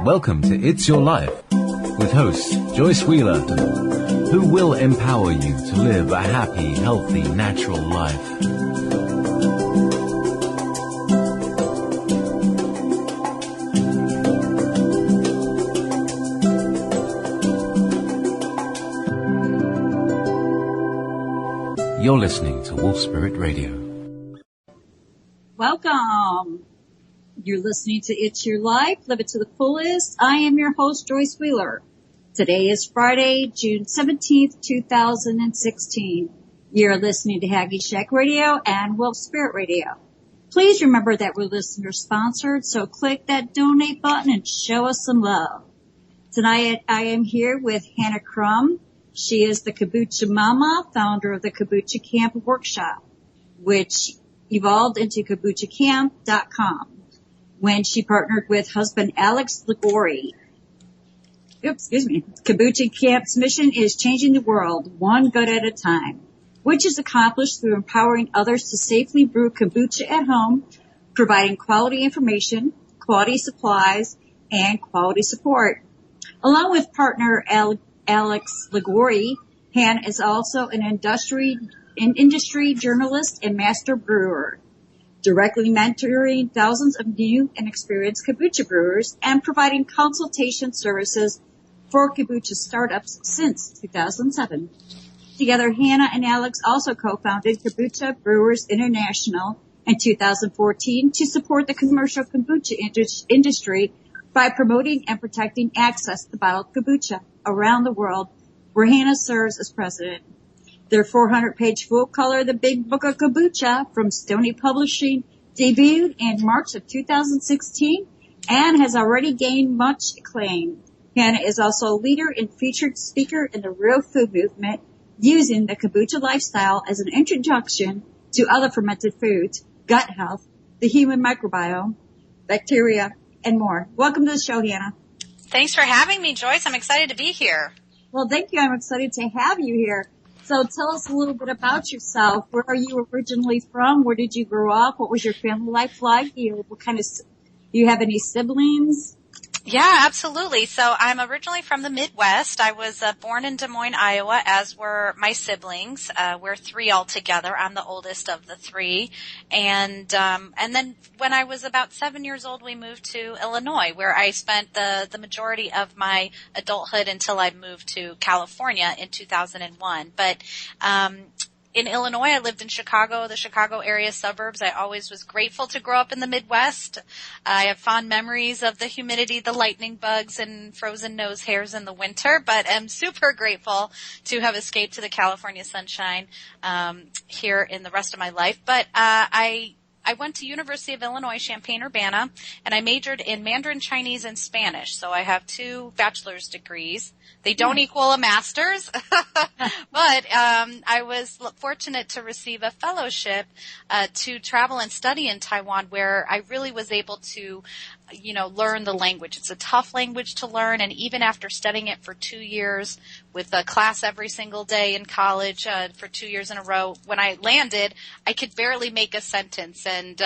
Welcome to It's Your Life with host Joyce Wheeler, who will empower you to live a happy, healthy, natural life. You're listening to Wolf Spirit Radio. Welcome. You're listening to It's Your Life, Live It to the Fullest. I am your host, Joyce Wheeler. Today is Friday, June 17th, 2016. You're listening to Haggy Shack Radio and Wolf Spirit Radio. Please remember that we're listener sponsored, so click that donate button and show us some love. Tonight I am here with Hannah Crum. She is the Kombucha Momma, founder of the Kombucha Camp Workshop, which evolved into KombuchaCamp.com when she partnered with husband Alex Ligori. Kombucha Camp's mission is changing the world one good at a time, which is accomplished through empowering others to safely brew kombucha at home, providing quality information, quality supplies, and quality support. Along with partner Alex Ligori, Hannah is also an industry journalist and master brewer, directly mentoring thousands of new and experienced kombucha brewers and providing consultation services for kombucha startups since 2007. Together, Hannah and Alex also co-founded Kombucha Brewers International in 2014 to support the commercial kombucha industry by promoting and protecting access to bottled kombucha around the world, where Hannah serves as president. Their 400-page full-color The Big Book of Kombucha from Stony Publishing debuted in March of 2016 and has already gained much acclaim. Hannah is also a leader and featured speaker in the real food movement, using the kombucha lifestyle as an introduction to other fermented foods, gut health, the human microbiome, bacteria, and more. Welcome to the show, Hannah. Thanks for having me, Joyce. I'm excited to be here. Well, thank you. I'm excited to have you here. So tell us a little bit about yourself. Where are you originally from? Where did you grow up? What was your family life like? Do you have any siblings? Yeah, absolutely. So I'm originally from the Midwest. I was born in Des Moines, Iowa, as were my siblings. We're three altogether. I'm the oldest of the three. And then when I was about 7 years old, we moved to Illinois, where I spent the majority of my adulthood until I moved to California in 2001. But, in Illinois, I lived in Chicago, the Chicago area suburbs. I always was grateful to grow up in the Midwest. I have fond memories of the humidity, the lightning bugs, and frozen nose hairs in the winter, but I'm super grateful to have escaped to the California sunshine here in the rest of my life. But I went to University of Illinois, Champaign-Urbana, and I majored in Mandarin Chinese and Spanish. So I have 2 bachelor's degrees. They don't equal a master's, but I was fortunate to receive a fellowship to travel and study in Taiwan, where I really was able to learn the language. It's a tough language to learn, and even after studying it for 2 years with a class every single day in college for 2 years in a row, when I landed, I could barely make a sentence. And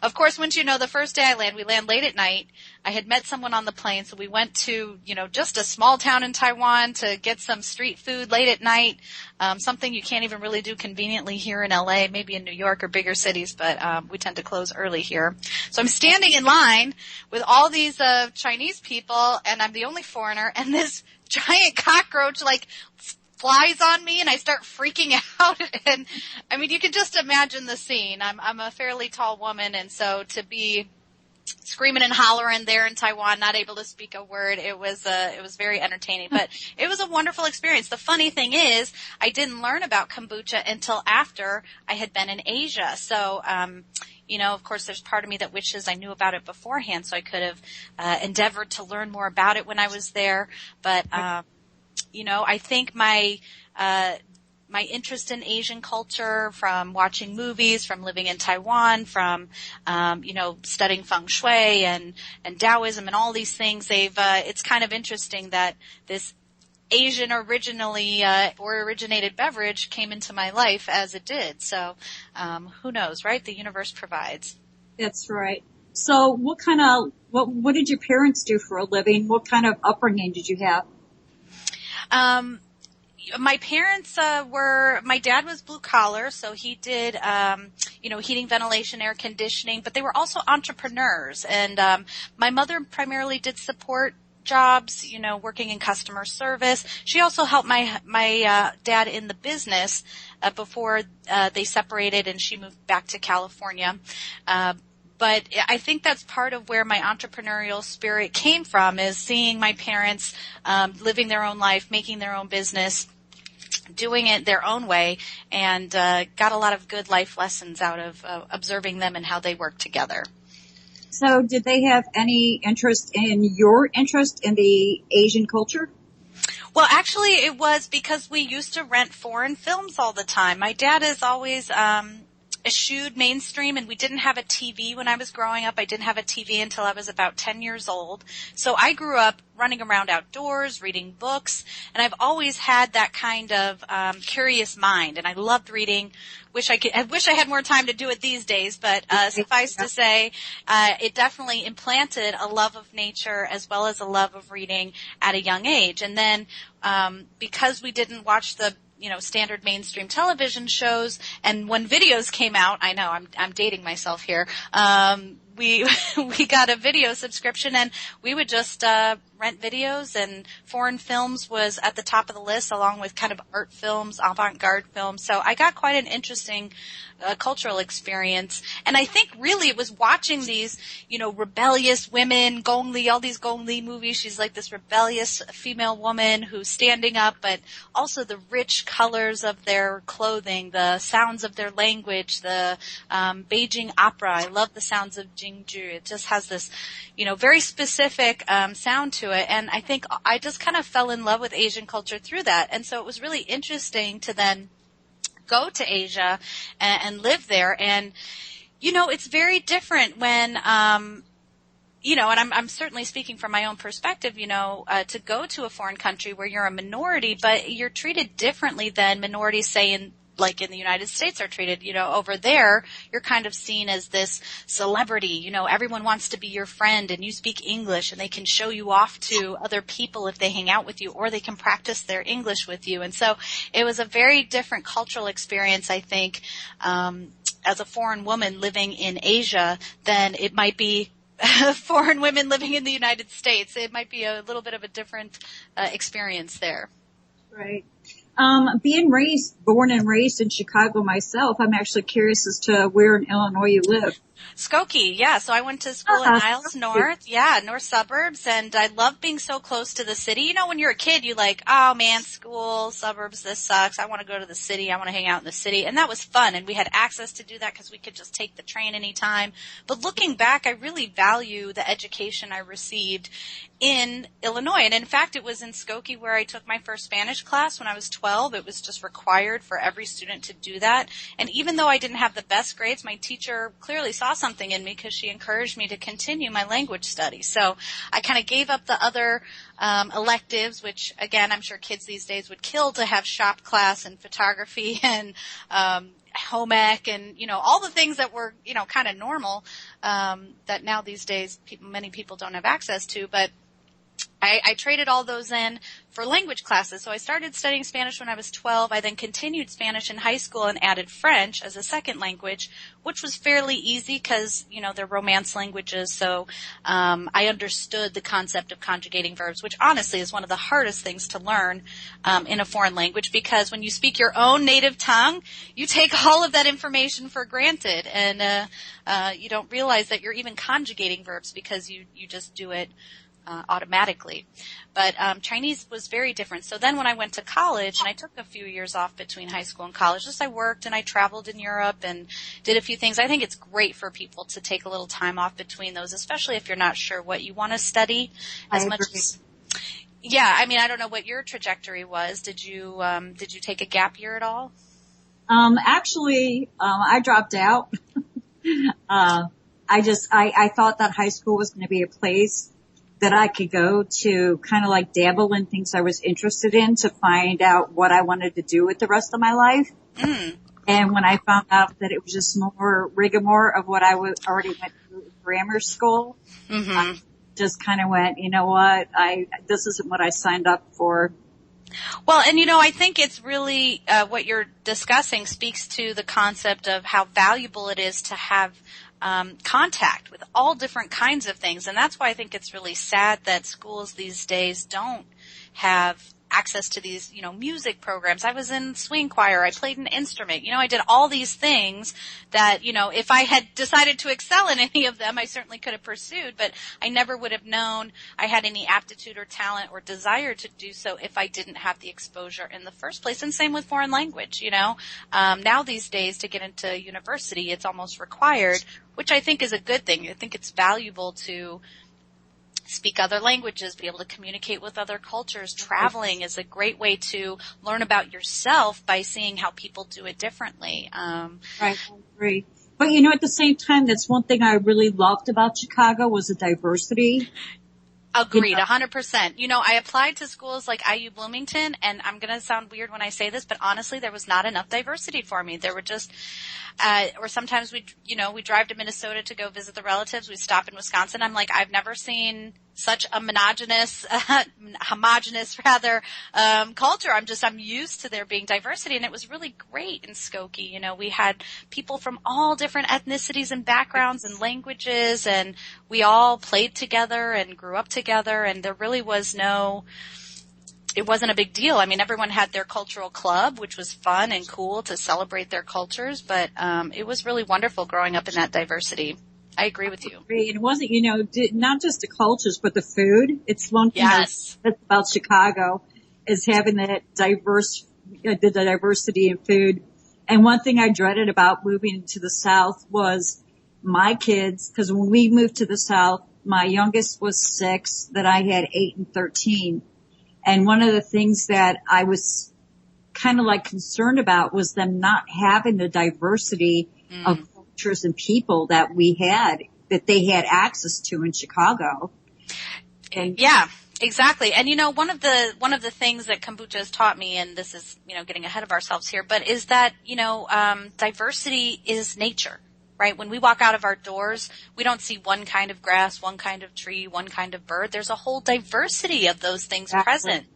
of course, once the first day we land late at night. I had met someone on the plane, so we went to, just a small town in Taiwan to get some street food late at night, something you can't even really do conveniently here in LA, maybe in New York or bigger cities, but we tend to close early here. So I'm standing in line with all these Chinese people, and I'm the only foreigner, and this giant cockroach flies on me, and I start freaking out. And I mean, you can just imagine the scene. I'm a fairly tall woman, and so to be screaming and hollering there in Taiwan, not able to speak a word, it was very entertaining, but it was a wonderful experience. The funny thing is, I didn't learn about kombucha until after I had been in Asia. So, of course, there's part of me that wishes I knew about it beforehand, so I could have endeavored to learn more about it when I was there. But, I think my interest in Asian culture, from watching movies, from living in Taiwan, from, studying feng shui and Taoism and all these things, it's kind of interesting that this Asian originated beverage came into my life as it did. So, who knows, right? The universe provides. That's right. So what kind of What did your parents do for a living? What kind of upbringing did you have? My parents my dad was blue collar, so he did, heating, ventilation, air conditioning, but they were also entrepreneurs. And my mother primarily did support jobs, working in customer service. She also helped my dad in the business before they separated and she moved back to California. But I think that's part of where my entrepreneurial spirit came from, is seeing my parents living their own life, making their own business, doing it their own way, and got a lot of good life lessons out of observing them and how they work together. So did they have any interest in your interest in the Asian culture? Well, actually, it was because we used to rent foreign films all the time. My dad is always eschewed mainstream, and we didn't have a TV when I was growing up. I didn't have a TV until I was about 10 years old. So I grew up running around outdoors, reading books, and I've always had that kind of curious mind, and I loved reading. I wish I had more time to do it these days, but suffice to say, it definitely implanted a love of nature as well as a love of reading at a young age. And then because we didn't watch the standard mainstream television shows, and when videos came out, I know I'm dating myself here, we got a video subscription, and we would just rent videos, and foreign films was at the top of the list, along with kind of art films, avant-garde films. So I got quite an interesting cultural experience. And I think really it was watching these, rebellious women, Gong Li, all these Gong Li movies. She's like this rebellious female woman who's standing up, but also the rich colors of their clothing, the sounds of their language, the Beijing opera. I love the sounds of Jingju. It just has this, very specific sound to it. And I think I just kind of fell in love with Asian culture through that. And so it was really interesting to then go to Asia and live there. And, it's very different when, and I'm certainly speaking from my own perspective, to go to a foreign country where you're a minority, but you're treated differently than minorities, say, in the United States are treated. Over there, you're kind of seen as this celebrity. Everyone wants to be your friend, and you speak English, and they can show you off to other people if they hang out with you, or they can practice their English with you. And so it was a very different cultural experience, I think, as a foreign woman living in Asia than it might be foreign women living in the United States. It might be a little bit of a different experience there. Right. Being born and raised in Chicago myself, I'm actually curious as to where in Illinois you live. Skokie, yeah. So I went to school in Niles North, north suburbs, and I love being so close to the city. When you're a kid, you're like, oh man, school, suburbs, this sucks. I want to go to the city. I want to hang out in the city. And that was fun, and we had access to do that because we could just take the train anytime. But looking back, I really value the education I received in Illinois. And in fact, it was in Skokie where I took my first Spanish class when I was 12. It was just required for every student to do that. And even though I didn't have the best grades, my teacher clearly saw something in me because she encouraged me to continue my language studies. So I kind of gave up the other electives, which again, I'm sure kids these days would kill to have shop class and photography and home ec and, all the things that were, kind of normal, that now these days many people don't have access to. But I traded all those in for language classes. So I started studying Spanish when I was 12. I then continued Spanish in high school and added French as a second language, which was fairly easy because, they're Romance languages. So I understood the concept of conjugating verbs, which honestly is one of the hardest things to learn in a foreign language, because when you speak your own native tongue, you take all of that information for granted, and you don't realize that you're even conjugating verbs because you just do it automatically. But Chinese was very different. So then when I went to college, and I took a few years off between high school and college, just I worked and I traveled in Europe and did a few things. I think it's great for people to take a little time off between those, especially if you're not sure what you want to study as much as. Yeah, I don't know what your trajectory was. Did you take a gap year at all? Actually, I dropped out. I thought that high school was going to be a place that I could go to kind of like dabble in things I was interested in to find out what I wanted to do with the rest of my life. And when I found out that it was just more rigmarole of what I already went through grammar school. Mm-hmm. I just kind of went, you know what, this isn't what I signed up for. Well, and I think it's really what you're discussing speaks to the concept of how valuable it is to have contact with all different kinds of things. And that's why I think it's really sad that schools these days don't have access to these, music programs. I was in swing choir. I played an instrument. I did all these things that, if I had decided to excel in any of them, I certainly could have pursued, but I never would have known I had any aptitude or talent or desire to do so if I didn't have the exposure in the first place. And same with foreign language, Now these days to get into university, it's almost required, which I think is a good thing. I think it's valuable to speak other languages, be able to communicate with other cultures. Traveling is a great way to learn about yourself by seeing how people do it differently. Right, I agree. But at the same time, that's one thing I really loved about Chicago was the diversity. Agreed, 100%. I applied to schools like IU Bloomington, and I'm going to sound weird when I say this, but honestly, there was not enough diversity for me. There were just, or sometimes we drive to Minnesota to go visit the relatives. We stop in Wisconsin. I'm like, I've never seen such a homogenous culture. I'm used to there being diversity, and it was really great in Skokie. We had people from all different ethnicities and backgrounds and languages, and we all played together and grew up together, and there really was it wasn't a big deal. I mean, everyone had their cultural club, which was fun and cool to celebrate their cultures, but it was really wonderful growing up in that diversity. I agree with you. It wasn't, not just the cultures, but the food. It's one thing that's about Chicago is having that the diversity in food. And one thing I dreaded about moving to the South was my kids, because when we moved to the South, my youngest was 6, that I had 8 and 13. And one of the things that I was kind of concerned about was them not having the diversity of cultures and people that they had access to in Chicago. And yeah, exactly. And one of the things that kombucha has taught me, and this is, getting ahead of ourselves here, but is that, diversity is nature, right? When we walk out of our doors, we don't see one kind of grass, one kind of tree, one kind of bird. There's a whole diversity of those things present.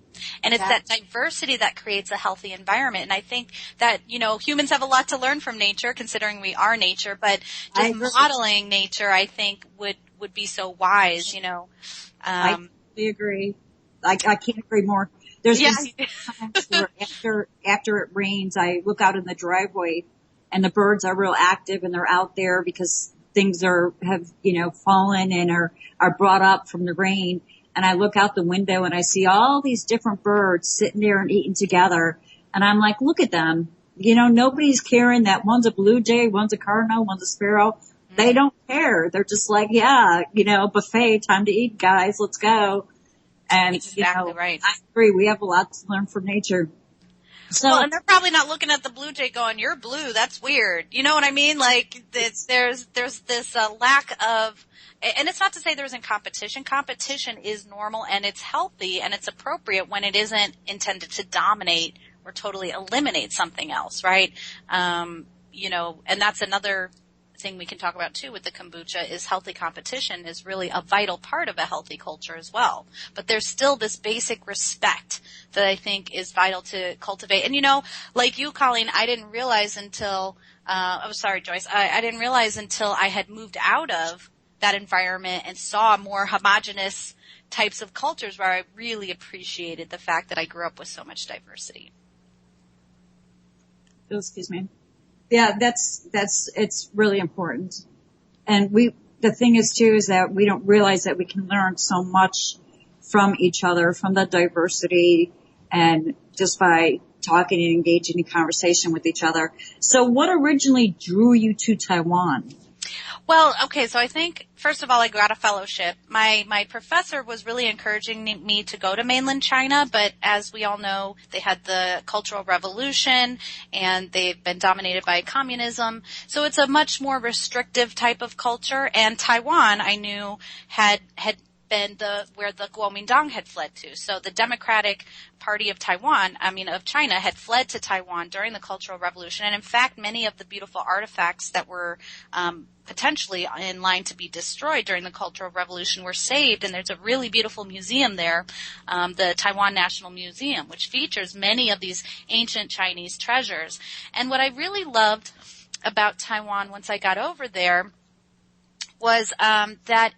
And it's that diversity that creates a healthy environment. And I think that, humans have a lot to learn from nature, considering we are nature, but just modeling nature, I think, would be so wise, I totally agree. I can't agree more. There's been times where after it rains, I look out in the driveway and the birds are real active and they're out there because things have fallen and are brought up from the rain. And I look out the window and I see all these different birds sitting there and eating together. And I'm like, look at them. Nobody's caring that one's a blue jay, one's a cardinal, one's a sparrow. Mm-hmm. They don't care. They're just like, yeah, buffet, time to eat, guys. Let's go. And, exactly right. I agree. We have a lot to learn from nature. So, and they're probably not looking at the blue jay going, you're blue. That's weird. You know what I mean? There's this lack of, and it's not to say there isn't competition. Competition is normal and it's healthy and it's appropriate when it isn't intended to dominate or totally eliminate something else, right? And that's another thing we can talk about too with the kombucha is healthy competition is really a vital part of a healthy culture as well. But there's still this basic respect that I think is vital to cultivate. And like you, Colleen, I didn't realize until, Joyce, I didn't realize until I had moved out of that environment and saw more homogenous types of cultures where I really appreciated the fact that I grew up with so much diversity. Oh, excuse me. Yeah, it's really important. And the thing is too, is that we don't realize that we can learn so much from each other, from the diversity, and just by talking and engaging in conversation with each other. So what originally drew you to Taiwan? Well, okay, so I think, first of all, I got a fellowship. My professor was really encouraging me to go to mainland China, but as we all know, they had the Cultural Revolution, and they've been dominated by communism. So it's a much more restrictive type of culture, and Taiwan, I knew, had been where the Kuomintang had fled to. So the Democratic Party of China had fled to Taiwan during the Cultural Revolution. And in fact, many of the beautiful artifacts that were potentially in line to be destroyed during the Cultural Revolution were saved. And there's a really beautiful museum there, the Taiwan National Museum, which features many of these ancient Chinese treasures. And what I really loved about Taiwan once I got over there was that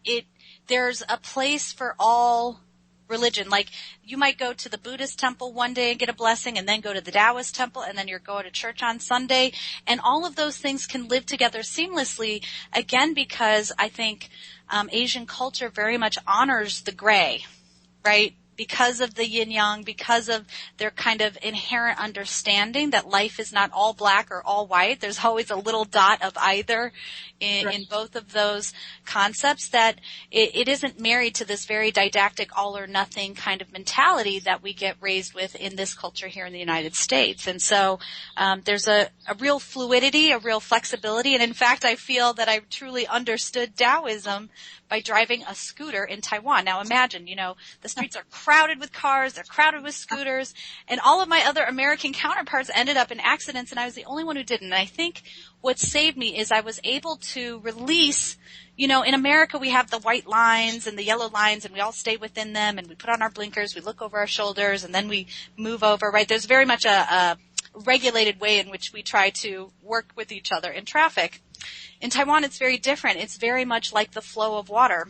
there's a place for all religion. Like, you might go to the Buddhist temple one day and get a blessing, and then go to the Taoist temple, and then you're going to church on Sunday. And all of those things can live together seamlessly, again, because I think Asian culture very much honors the gray, right? Because of the yin-yang, because of their kind of inherent understanding that life is not all black or all white. There's always a little dot of either in both of those concepts, that it isn't married to this very didactic all or nothing kind of mentality that we get raised with in this culture here in the United States. And so there's a real fluidity, a real flexibility. And in fact, I feel that I truly understood Taoism by driving a scooter in Taiwan. Now imagine, the streets are crowded with cars, they're crowded with scooters, and all of my other American counterparts ended up in accidents, and I was the only one who didn't. And I think what saved me is I was able to release, in America we have the white lines and the yellow lines, and we all stay within them, and we put on our blinkers, we look over our shoulders, and then we move over, right? There's very much a regulated way in which we try to work with each other in traffic. In Taiwan, it's very different. It's very much like the flow of water.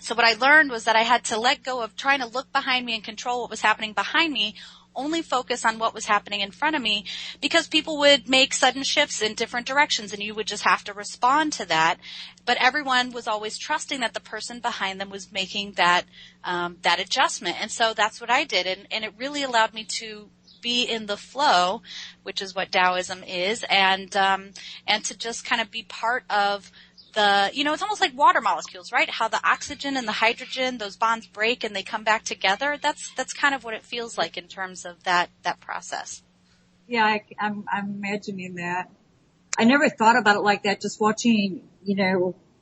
So what I learned was that I had to let go of trying to look behind me and control what was happening behind me, only focus on what was happening in front of me, because people would make sudden shifts in different directions, and you would just have to respond to that. But everyone was always trusting that the person behind them was making that adjustment. And so that's what I did, and it really allowed me to be in the flow, which is what Taoism is, and to just kind of be part of the, it's almost like water molecules, right? How the oxygen and the hydrogen, those bonds break and they come back together. That's kind of what it feels like in terms of that process. Yeah, I'm imagining that. I never thought about it like that, just watching,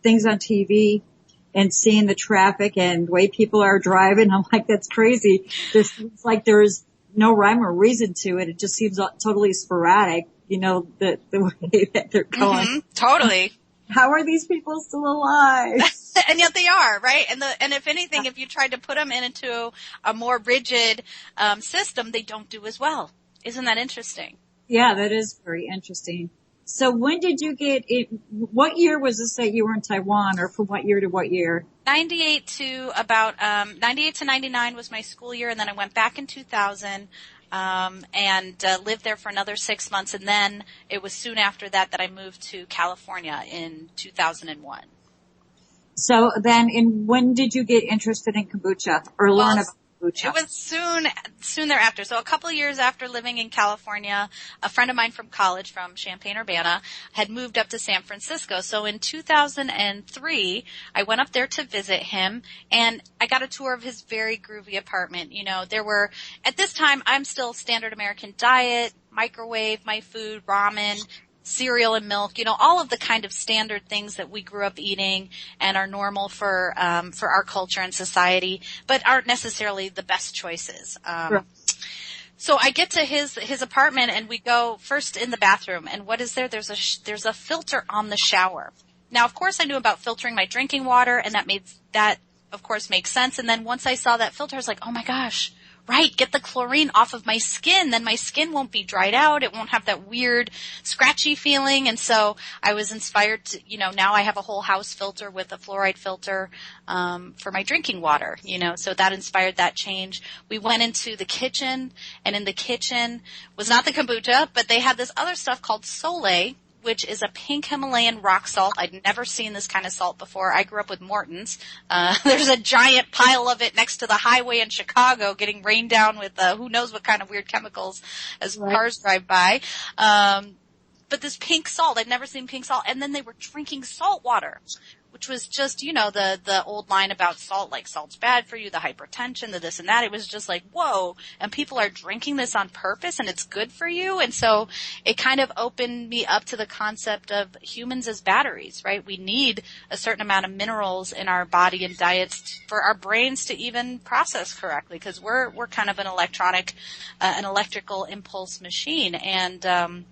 things on TV and seeing the traffic and the way people are driving. I'm like, that's crazy. This seems like there's no rhyme or reason to it. It just seems totally sporadic, the way that they're going. Mm-hmm, totally. How are these people still alive? And yet they are, right? And if anything, if you tried to put them into a more rigid system, they don't do as well. Isn't that interesting? Yeah, that is very interesting. So when did you get it? What year was this that you were in Taiwan, or from what year to what year? 98 to 99 was my school year, and then I went back in 2000 and lived there for another 6 months, and then it was soon after that I moved to California in 2001. So then, when did you get interested in kombucha or learn about kombucha? It was soon thereafter. So a couple of years after living in California, a friend of mine from college, from Champaign-Urbana, had moved up to San Francisco. So in 2003, I went up there to visit him, and I got a tour of his very groovy apartment. There were, at this time, I'm still standard American diet, microwave my food, ramen, cereal and milk, all of the kind of standard things that we grew up eating and are normal for our culture and society, but aren't necessarily the best choices. Right. So I get to his apartment, and we go first in the bathroom, and what is there? There's a filter on the shower. Now, of course, I knew about filtering my drinking water, and that of course makes sense. And then once I saw that filter, I was like, oh my gosh, right, get the chlorine off of my skin, then my skin won't be dried out, it won't have that weird scratchy feeling. And so I was inspired to, now I have a whole house filter with a fluoride filter for my drinking water, so that inspired that change. We went into the kitchen, and in the kitchen was not the kombucha, but they had this other stuff called Sole, which is a pink Himalayan rock salt. I'd never seen this kind of salt before. I grew up with Morton's. There's a giant pile of it next to the highway in Chicago getting rained down with who knows what kind of weird chemicals as cars drive by. But this pink salt, I'd never seen pink salt. And then they were drinking salt water, which was just, the old line about salt, like salt's bad for you, the hypertension, the this and that. It was just like, whoa, and people are drinking this on purpose and it's good for you. And so it kind of opened me up to the concept of humans as batteries, right? We need a certain amount of minerals in our body and diets for our brains to even process correctly, because we're kind of an electrical impulse machine. And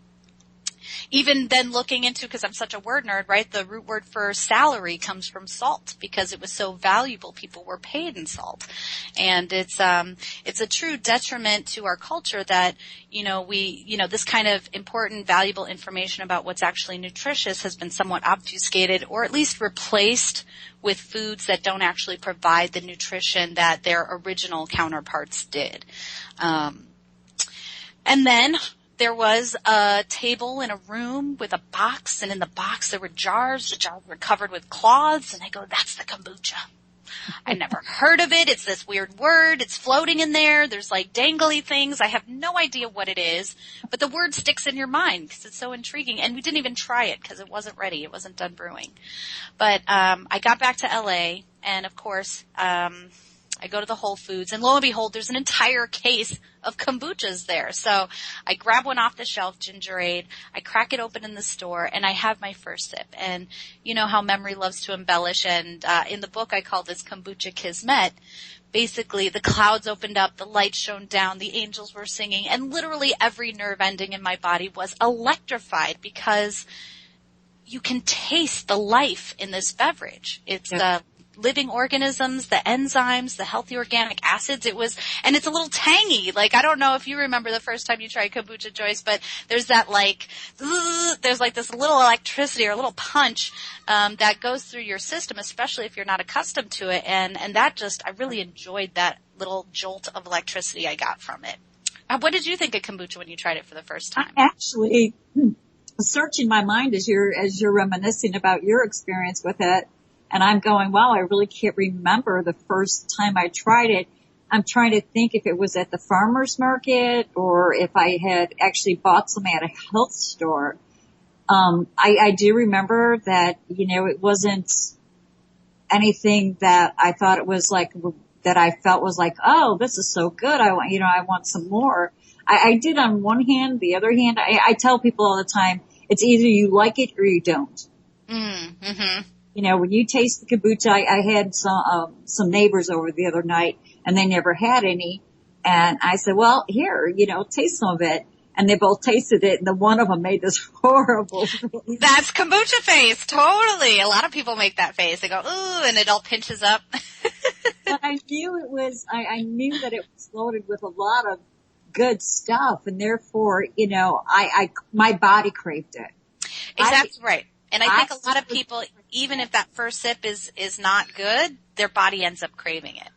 even then looking into, because I'm such a word nerd, right, the root word for salary comes from salt, because it was so valuable. People were paid in salt. And it's a true detriment to our culture that, this kind of important, valuable information about what's actually nutritious has been somewhat obfuscated, or at least replaced with foods that don't actually provide the nutrition that their original counterparts did. And then there was a table in a room with a box, and in the box there were jars. The jars were covered with cloths, and I go, that's the kombucha. I never heard of it. It's this weird word. It's floating in there. There's like dangly things. I have no idea what it is, but the word sticks in your mind because it's so intriguing. And we didn't even try it because it wasn't ready. It wasn't done brewing. But I got back to LA, and of course, I go to the Whole Foods, and lo and behold, there's an entire case of kombuchas there. So I grab one off the shelf, ginger ale, I crack it open in the store, and I have my first sip. And you know how memory loves to embellish, and in the book I call this Kombucha Kismet. Basically, the clouds opened up, the lights shone down, the angels were singing, and literally every nerve ending in my body was electrified, because you can taste the life in this beverage. It's living organisms, the enzymes, the healthy organic acids. And it's a little tangy. Like, I don't know if you remember the first time you tried kombucha, Joyce, but there's that there's like this little electricity or a little punch, that goes through your system, especially if you're not accustomed to it. And that I really enjoyed that little jolt of electricity I got from it. What did you think of kombucha when you tried it for the first time? Actually, searching my mind as you're reminiscing about your experience with it. And I'm going, wow, I really can't remember the first time I tried it. I'm trying to think if it was at the farmer's market or if I had actually bought some at a health store. I do remember that, it wasn't anything that I thought it was like, that I felt was like, oh, this is so good. I want some more. I did on one hand. The other hand, I tell people all the time, it's either you like it or you don't. Mm-hmm. When you taste the kombucha, I had some neighbors over the other night, and they never had any. And I said, well, here, taste some of it. And they both tasted it, and the one of them made this horrible face. That's kombucha face, totally. A lot of people make that face. They go, ooh, and it all pinches up. But I knew I knew that it was loaded with a lot of good stuff, and therefore, my body craved it. Exactly right. And I think a lot of people, even if that first sip is not good, their body ends up craving it.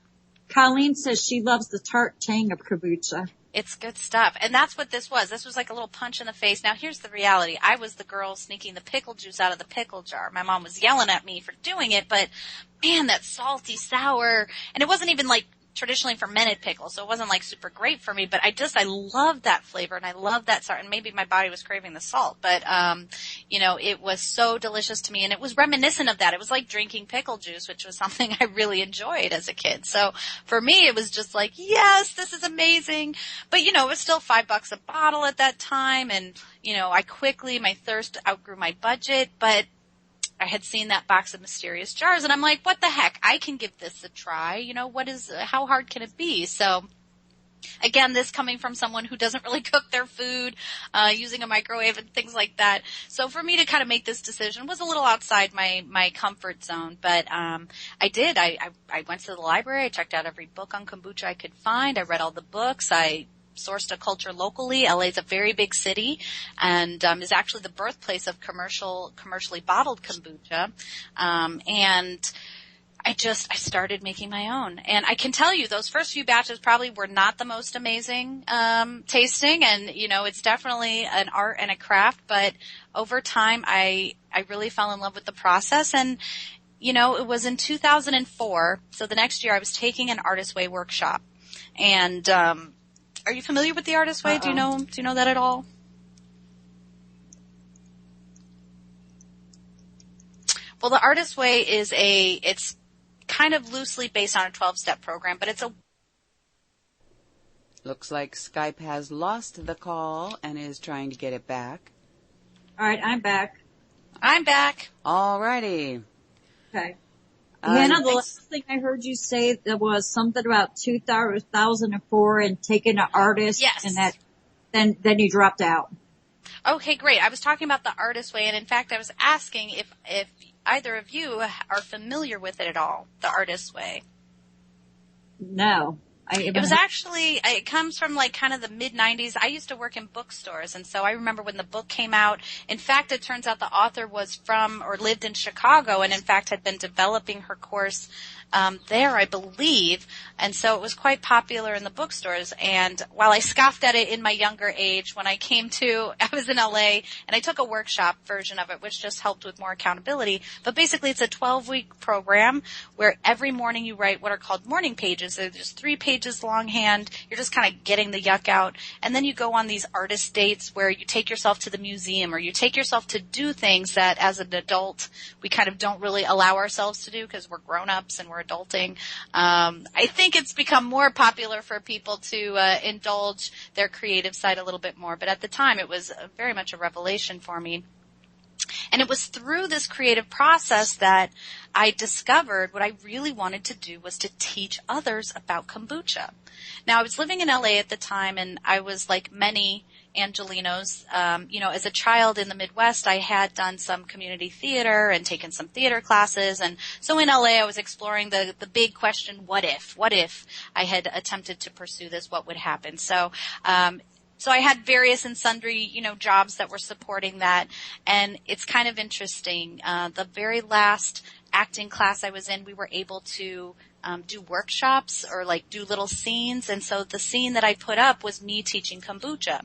Colleen says she loves the tart tang of kombucha. It's good stuff. And that's what this was. This was like a little punch in the face. Now, here's the reality. I was the girl sneaking the pickle juice out of the pickle jar. My mom was yelling at me for doing it, but man, that salty, sour, and it wasn't even like traditionally fermented pickle, so it wasn't like super great for me, but I love that flavor, and I love that salt, and maybe my body was craving the salt, but, it was so delicious to me, and it was reminiscent of that. It was like drinking pickle juice, which was something I really enjoyed as a kid. So for me, it was just like, yes, this is amazing. But, it was still $5 a bottle at that time, and, my thirst outgrew my budget, but I had seen that box of mysterious jars, and I'm like, what the heck? I can give this a try. How hard can it be? So, again, this coming from someone who doesn't really cook their food, using a microwave and things like that. So for me to kind of make this decision was a little outside my comfort zone, but, I did. I went to the library. I checked out every book on kombucha I could find. I read all the books. I sourced a culture locally. LA is a very big city, and is actually the birthplace of commercially bottled kombucha. And I started making my own. And I can tell you those first few batches probably were not the most amazing tasting, and it's definitely an art and a craft, but over time I really fell in love with the process. And it was in 2004, so the next year I was taking an Artist Way workshop. And are you familiar with the Artist Way? Do you know that at all? Well, the Artist Way it's kind of loosely based on a 12-step program, but it's a... Looks like Skype has lost the call and is trying to get it back. All right, I'm back. I'm back. All righty. Okay. Hannah, the last thing I heard you say there was something about 2004 and taking an artist. Yes. And then you dropped out. Okay, great. I was talking about the Artist Way, and in fact, I was asking if either of you are familiar with it at all, the Artist Way. No. It comes from like kind of the mid-90s. I used to work in bookstores, and so I remember when the book came out. In fact, it turns out the author was from or lived in Chicago and in fact had been developing her course there, I believe. And so it was quite popular in the bookstores. And while I scoffed at it in my younger age, when I was in LA and I took a workshop version of it, which just helped with more accountability. But basically it's a 12-week program where every morning you write what are called morning pages. They're just 3 pages longhand. You're just kind of getting the yuck out. And then you go on these artist dates where you take yourself to the museum or you take yourself to do things that as an adult we kind of don't really allow ourselves to do because we're grown-ups and we're adulting. I think it's become more popular for people to indulge their creative side a little bit more. But at the time, it was very much a revelation for me. And it was through this creative process that I discovered what I really wanted to do was to teach others about kombucha. Now, I was living in LA at the time, and I was like many Angelinos. As a child in the Midwest, I had done some community theater and taken some theater classes. And so in LA, I was exploring the big question, what if I had attempted to pursue this, what would happen? So I had various and sundry, jobs that were supporting that. And it's kind of interesting. The very last acting class I was in, we were able to do workshops or like do little scenes. And so the scene that I put up was me teaching kombucha.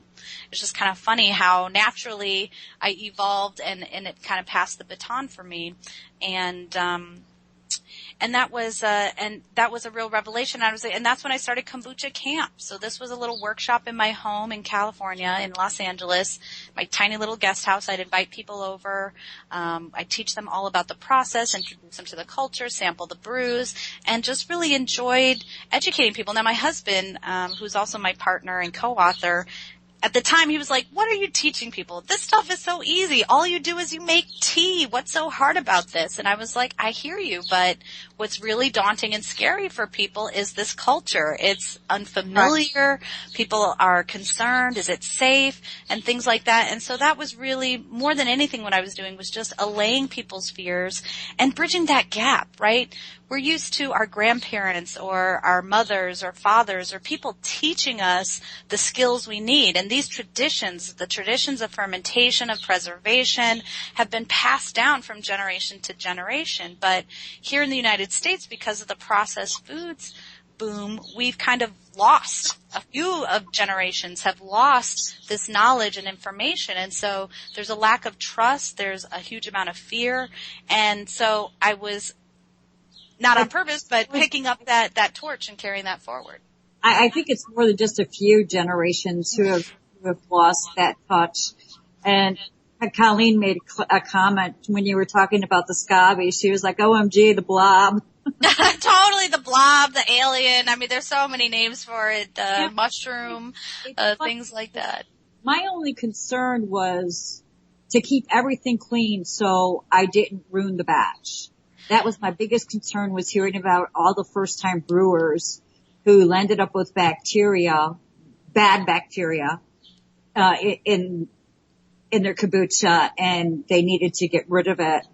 It's just kind of funny how naturally I evolved and it kind of passed the baton for me. And that was a real revelation. And that's when I started Kombucha Camp. So this was a little workshop in my home in California, in Los Angeles, my tiny little guest house. I'd invite people over. I'd teach them all about the process, introduce them to the culture, sample the brews, and just really enjoyed educating people. Now my husband, who's also my partner and co-author, at the time, he was like, what are you teaching people? This stuff is so easy. All you do is you make tea. What's so hard about this? And I was like, I hear you, but what's really daunting and scary for people is this culture. It's unfamiliar. People are concerned. Is it safe? And things like that. And so that was really, more than anything, what I was doing was just allaying people's fears and bridging that gap, right? We're used to our grandparents or our mothers or fathers or people teaching us the skills we need. And these traditions, the traditions of fermentation, of preservation, have been passed down from generation to generation. But here in the United States, because of the processed foods boom, we've kind of lost, a few of generations have lost this knowledge and information. And so there's a lack of trust. There's a huge amount of fear. And so I was, not on purpose, but picking up that torch and carrying that forward. I think it's more than just a few generations who have lost that touch. And Colleen made a comment when you were talking about the SCABI. She was like, OMG, the blob. Totally, the blob, the alien. I mean, there's so many names for it. Mushroom, things like that. My only concern was to keep everything clean so I didn't ruin the batch. That was my biggest concern, was hearing about all the first-time brewers who ended up with bacteria, bad bacteria, in their kombucha, and they needed to get rid of it.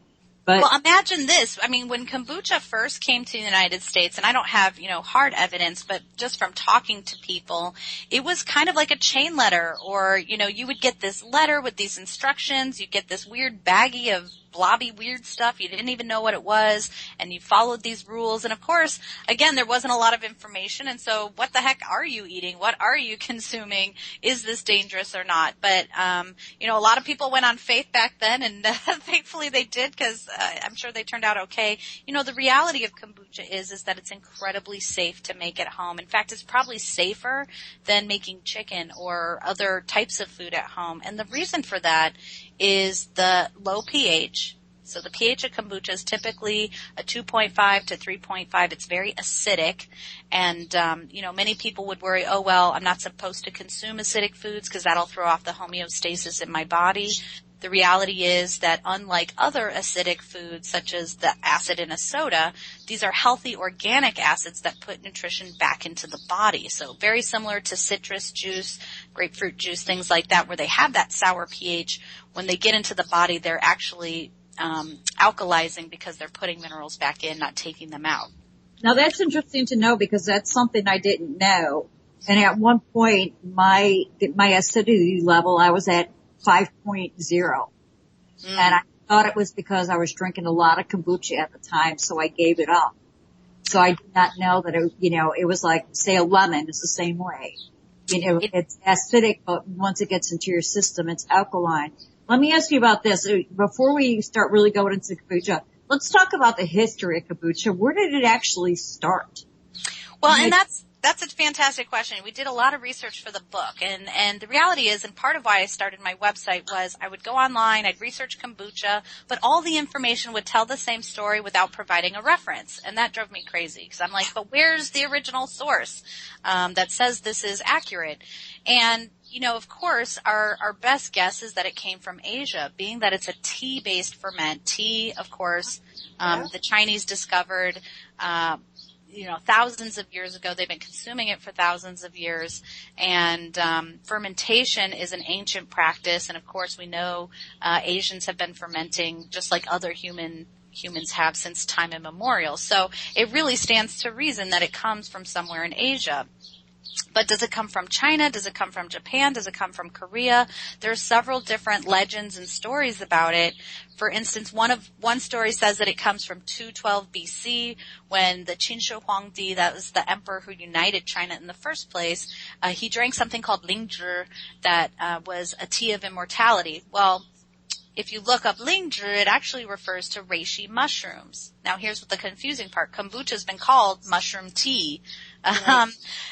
But well, imagine this. I mean, when kombucha first came to the United States, and I don't have, hard evidence, but just from talking to people, it was kind of like a chain letter, or, you would get this letter with these instructions, you'd get this weird baggie of blobby weird stuff. You didn't even know what it was, and you followed these rules. And of course, again, there wasn't a lot of information, and so what the heck are you eating? What are you consuming? Is this dangerous or not? But, a lot of people went on faith back then, and thankfully they did, because I'm sure they turned out okay. The reality of kombucha is that it's incredibly safe to make at home. In fact, it's probably safer than making chicken or other types of food at home. And the reason for that is the low pH, So the pH of kombucha is typically a 2.5 to 3.5. It's very acidic. And, many people would worry, oh, well, I'm not supposed to consume acidic foods because that'll throw off the homeostasis in my body. The reality is that unlike other acidic foods, such as the acid in a soda, these are healthy organic acids that put nutrition back into the body. So very similar to citrus juice, grapefruit juice, things like that, where they have that sour pH. When they get into the body, they're actually alkalizing because they're putting minerals back in, not taking them out. Now that's interesting to know because that's something I didn't know. And at one point, my acidity level, I was at 5.0. And I thought it was because I was drinking a lot of kombucha at the time, so I gave it up. So I did not know that it was like, say, a lemon is the same way. It's acidic, but once it gets into your system, it's alkaline. Let me ask you about this. Before we start really going into kombucha, let's talk about the history of kombucha. Where did it actually start? Well, and that's a fantastic question. We did a lot of research for the book, and the reality is, and part of why I started my website was I would go online, I'd research kombucha, but all the information would tell the same story without providing a reference, and that drove me crazy because I'm like, but where's the original source that says this is accurate? And of course, our best guess is that it came from Asia, being that it's a tea-based ferment. Tea, of course, the Chinese discovered thousands of years ago. They've been consuming it for thousands of years. And fermentation is an ancient practice. And, of course, we know Asians have been fermenting just like other humans have since time immemorial. So it really stands to reason that it comes from somewhere in Asia. But does it come from China? Does it come from Japan? Does it come from Korea? There are several different legends and stories about it. For instance, one story says that it comes from 212 BC when the Qin Shi Huangdi, that was the emperor who united China in the first place, he drank something called lingzhi that was a tea of immortality. Well, if you look up lingzhi, it actually refers to reishi mushrooms. Now, here's the confusing part. Kombucha has been called mushroom tea.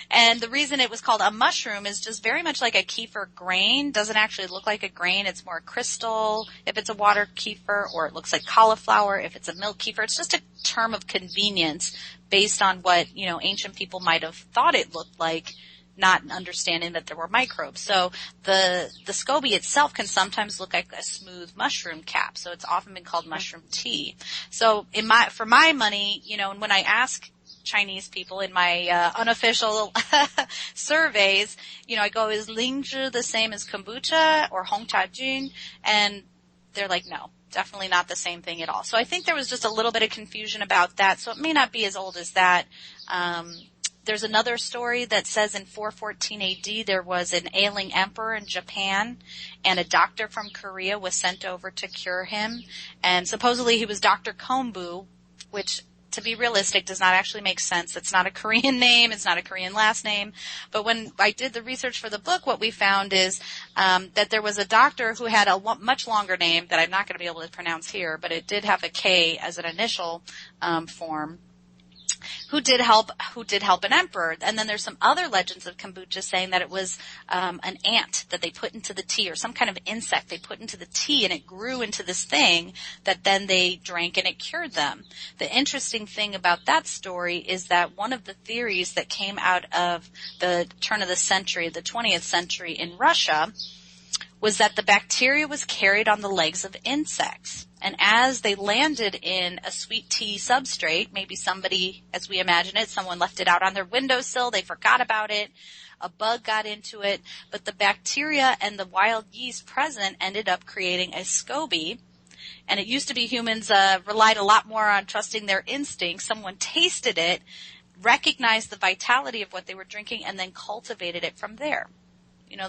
And the reason it was called a mushroom is just very much like a kefir grain. Doesn't actually look like a grain. It's more crystal if it's a water kefir, or it looks like cauliflower if it's a milk kefir. It's just a term of convenience based on what, ancient people might have thought it looked like, not understanding that there were microbes. So the SCOBY itself can sometimes look like a smooth mushroom cap. So it's often been called mushroom tea. So for my money, and when I ask Chinese people in my unofficial surveys, I go, is lingzhi the same as kombucha or hongcha-jun? And they're like, no, definitely not the same thing at all. So I think there was just a little bit of confusion about that. So it may not be as old as that. There's another story that says in 414 AD there was an ailing emperor in Japan, and a doctor from Korea was sent over to cure him. And supposedly he was Dr. Kombu, which, to be realistic, does not actually make sense. It's not a Korean name. It's not a Korean last name. But when I did the research for the book, what we found is that there was a doctor who had a much longer name that I'm not going to be able to pronounce here, but it did have a K as an initial form, who did help an emperor. And then there's some other legends of kombucha saying that it was an ant that they put into the tea, or some kind of insect they put into the tea, and it grew into this thing that then they drank and it cured them. The interesting thing about that story is that one of the theories that came out of the turn of the century, the 20th century in Russia, was that the bacteria was carried on the legs of insects. And as they landed in a sweet tea substrate, maybe somebody, as we imagine it, someone left it out on their windowsill, they forgot about it, a bug got into it, but the bacteria and the wild yeast present ended up creating a SCOBY. And it used to be humans relied a lot more on trusting their instincts. Someone tasted it, recognized the vitality of what they were drinking, and then cultivated it from there.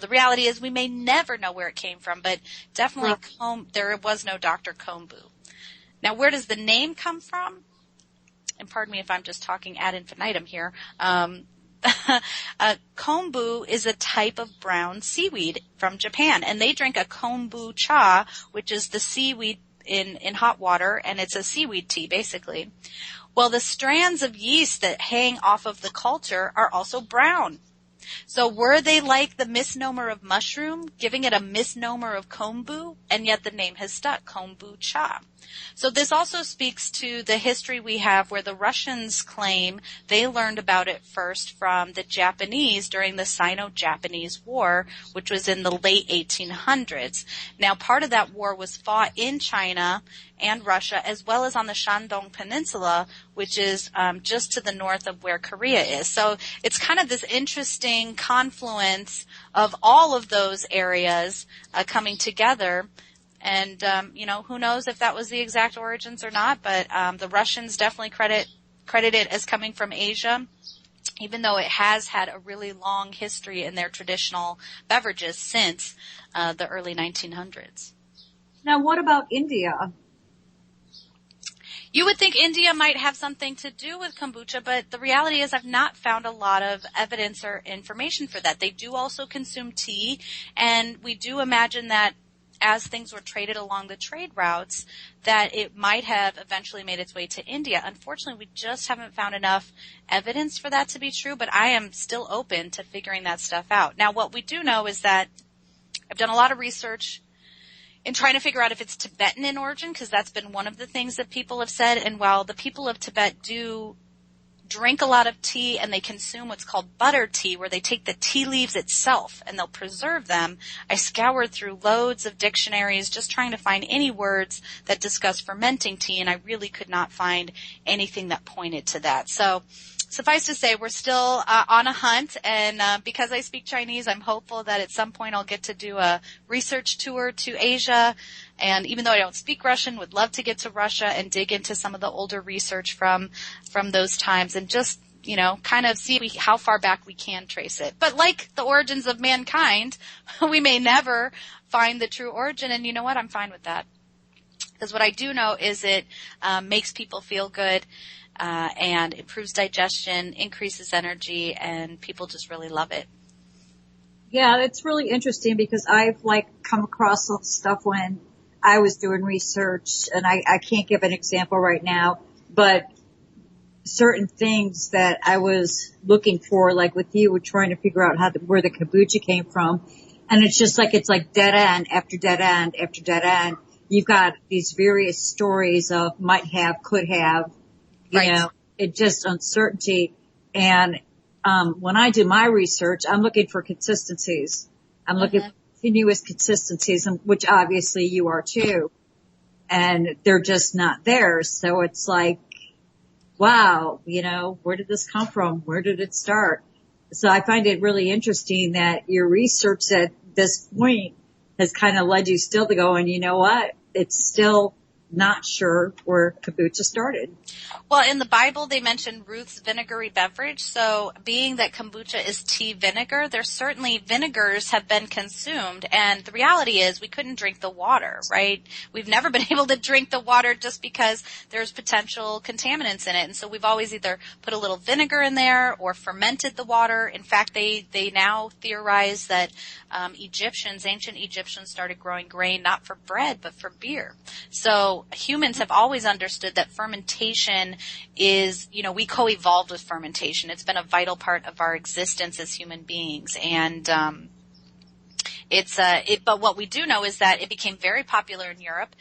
The reality is we may never know where it came from, but definitely there was no Dr. Kombu. Now, where does the name come from? And pardon me if I'm just talking ad infinitum here. Kombu is a type of brown seaweed from Japan, and they drink a kombucha, which is the seaweed in hot water, and it's a seaweed tea, basically. Well, the strands of yeast that hang off of the culture are also brown. So were they like the misnomer of mushroom, giving it a misnomer of kombu, and yet the name has stuck, kombucha. So this also speaks to the history we have where the Russians claim they learned about it first from the Japanese during the Sino-Japanese War, which was in the late 1800s. Now, part of that war was fought in China and Russia, as well as on the Shandong Peninsula, which is just to the north of where Korea is. So it's kind of this interesting confluence of all of those areas coming together. And, who knows if that was the exact origins or not, but the Russians definitely credit it as coming from Asia, even though it has had a really long history in their traditional beverages since the early 1900s. Now, what about India? You would think India might have something to do with kombucha, but the reality is I've not found a lot of evidence or information for that. They do also consume tea, and we do imagine that as things were traded along the trade routes, that it might have eventually made its way to India. Unfortunately, we just haven't found enough evidence for that to be true, but I am still open to figuring that stuff out. Now, what we do know is that I've done a lot of research in trying to figure out if it's Tibetan in origin, because that's been one of the things that people have said. And while the people of Tibet do drink a lot of tea and they consume what's called butter tea, where they take the tea leaves itself and they'll preserve them, I scoured through loads of dictionaries just trying to find any words that discuss fermenting tea, and I really could not find anything that pointed to that. So suffice to say, we're still on a hunt, and because I speak Chinese, I'm hopeful that at some point I'll get to do a research tour to Asia. And even though I don't speak Russian, would love to get to Russia and dig into some of the older research from those times and just, kind of see how far back we can trace it. But like the origins of mankind, we may never find the true origin, and you know what? I'm fine with that. Because what I do know is it makes people feel good and improves digestion, increases energy, and people just really love it. Yeah, it's really interesting because I've come across some stuff when I was doing research, and I can't give an example right now, but certain things that I was looking for, like with you, were trying to figure out where the kombucha came from, and it's like dead end after dead end after dead end. You've got these various stories of might have, could have, it just uncertainty. And when I do my research, I'm looking for consistencies. I'm looking for continuous consistencies, which obviously you are too. And they're just not there. So it's like, wow, where did this come from? Where did it start? So I find it really interesting that your research at this point has kind of led you still to go, and you know what? It's still not sure where kombucha started. Well, in the Bible, they mention Ruth's vinegary beverage. So being that kombucha is tea vinegar, there's certainly vinegars have been consumed. And the reality is we couldn't drink the water, right? We've never been able to drink the water just because there's potential contaminants in it. And so we've always either put a little vinegar in there or fermented the water. In fact, they now theorize that ancient Egyptians started growing grain not for bread but for beer. So humans have always understood that fermentation is, we co-evolved with fermentation. It's been a vital part of our existence as human beings. And but what we do know is that it became very popular in Europe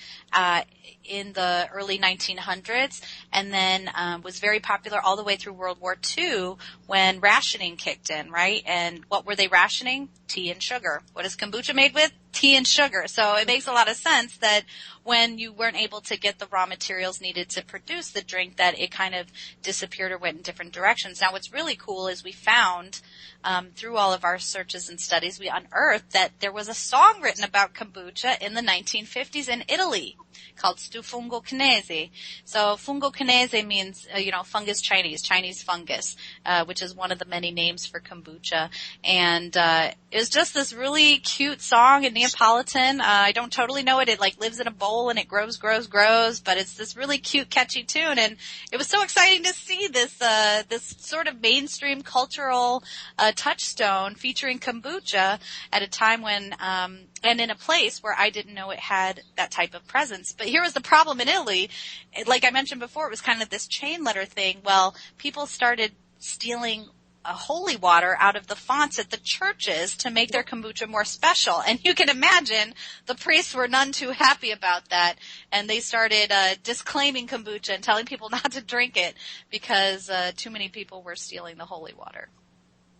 in the early 1900s, and then was very popular all the way through World War II when rationing kicked in, right? And what were they rationing? Tea and sugar. What is kombucha made with? Tea and sugar. So it makes a lot of sense that when you weren't able to get the raw materials needed to produce the drink, that it kind of disappeared or went in different directions. Now, what's really cool is we found through all of our searches and studies, we unearthed that there was a song written about kombucha in the 1950s in Italy called Stu Fungo Cinese. So fungo cinese means, fungus Chinese fungus, which is one of the many names for kombucha. And it was just this really cute song in Neapolitan. I don't totally know it. It lives in a bowl and it grows, but it's this really cute, catchy tune. And it was so exciting to see this sort of mainstream cultural touchstone featuring kombucha at a time when, and in a place where I didn't know it had that type of presence. But here was the problem in Italy. Like I mentioned before, it was kind of this chain letter thing. Well, people started stealing holy water out of the fonts at the churches to make their kombucha more special. And you can imagine the priests were none too happy about that, and they started disclaiming kombucha and telling people not to drink it because too many people were stealing the holy water.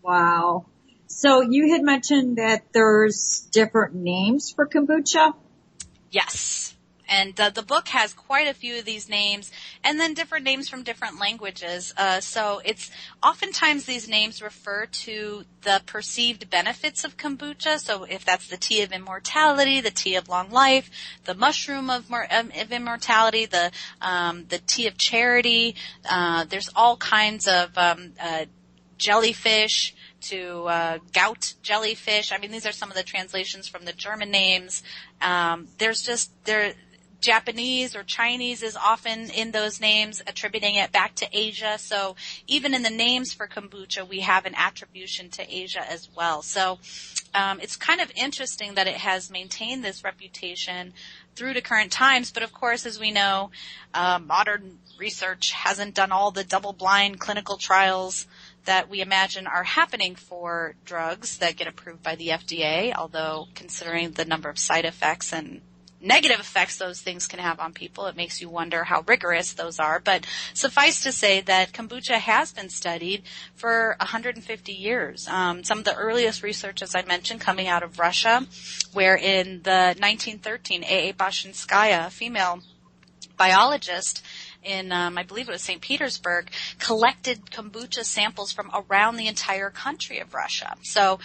Wow. So you had mentioned that there's different names for kombucha? Yes. And the book has quite a few of these names, and then different names from different languages. So it's oftentimes these names refer to the perceived benefits of kombucha. So if that's the tea of immortality, the tea of long life, the mushroom of immortality, the tea of charity, there's all kinds of jellyfish to gout jellyfish. I mean, these are some of the translations from the German names. Japanese or Chinese is often in those names, attributing it back to Asia. So even in the names for kombucha, we have an attribution to Asia as well. So it's kind of interesting that it has maintained this reputation through to current times. But of course, as we know, modern research hasn't done all the double-blind clinical trials that we imagine are happening for drugs that get approved by the FDA, although considering the number of side effects and negative effects those things can have on people, it makes you wonder how rigorous those are. But suffice to say that kombucha has been studied for 150 years. Some of the earliest research, as I mentioned, coming out of Russia, where in the 1913, A.A. Bashinskaya, a female biologist in, I believe it was St. Petersburg, collected kombucha samples from around the entire country of Russia. So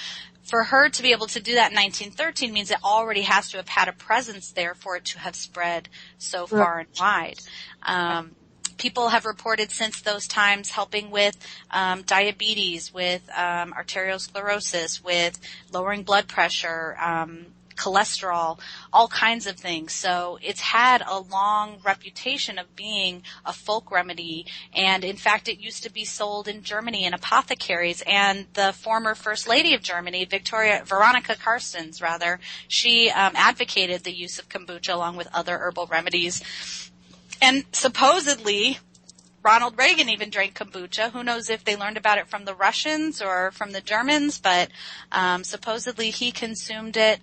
for her to be able to do that in 1913 means it already has to have had a presence there for it to have spread so far and wide. People have reported since those times helping with diabetes, with arteriosclerosis, with lowering blood pressure, cholesterol, all kinds of things. So it's had a long reputation of being a folk remedy, and in fact it used to be sold in Germany in apothecaries, and the former First Lady of Germany, Veronica Carstens, she advocated the use of kombucha along with other herbal remedies. And supposedly Ronald Reagan even drank kombucha. Who knows if they learned about it from the Russians or from the Germans, but supposedly he consumed it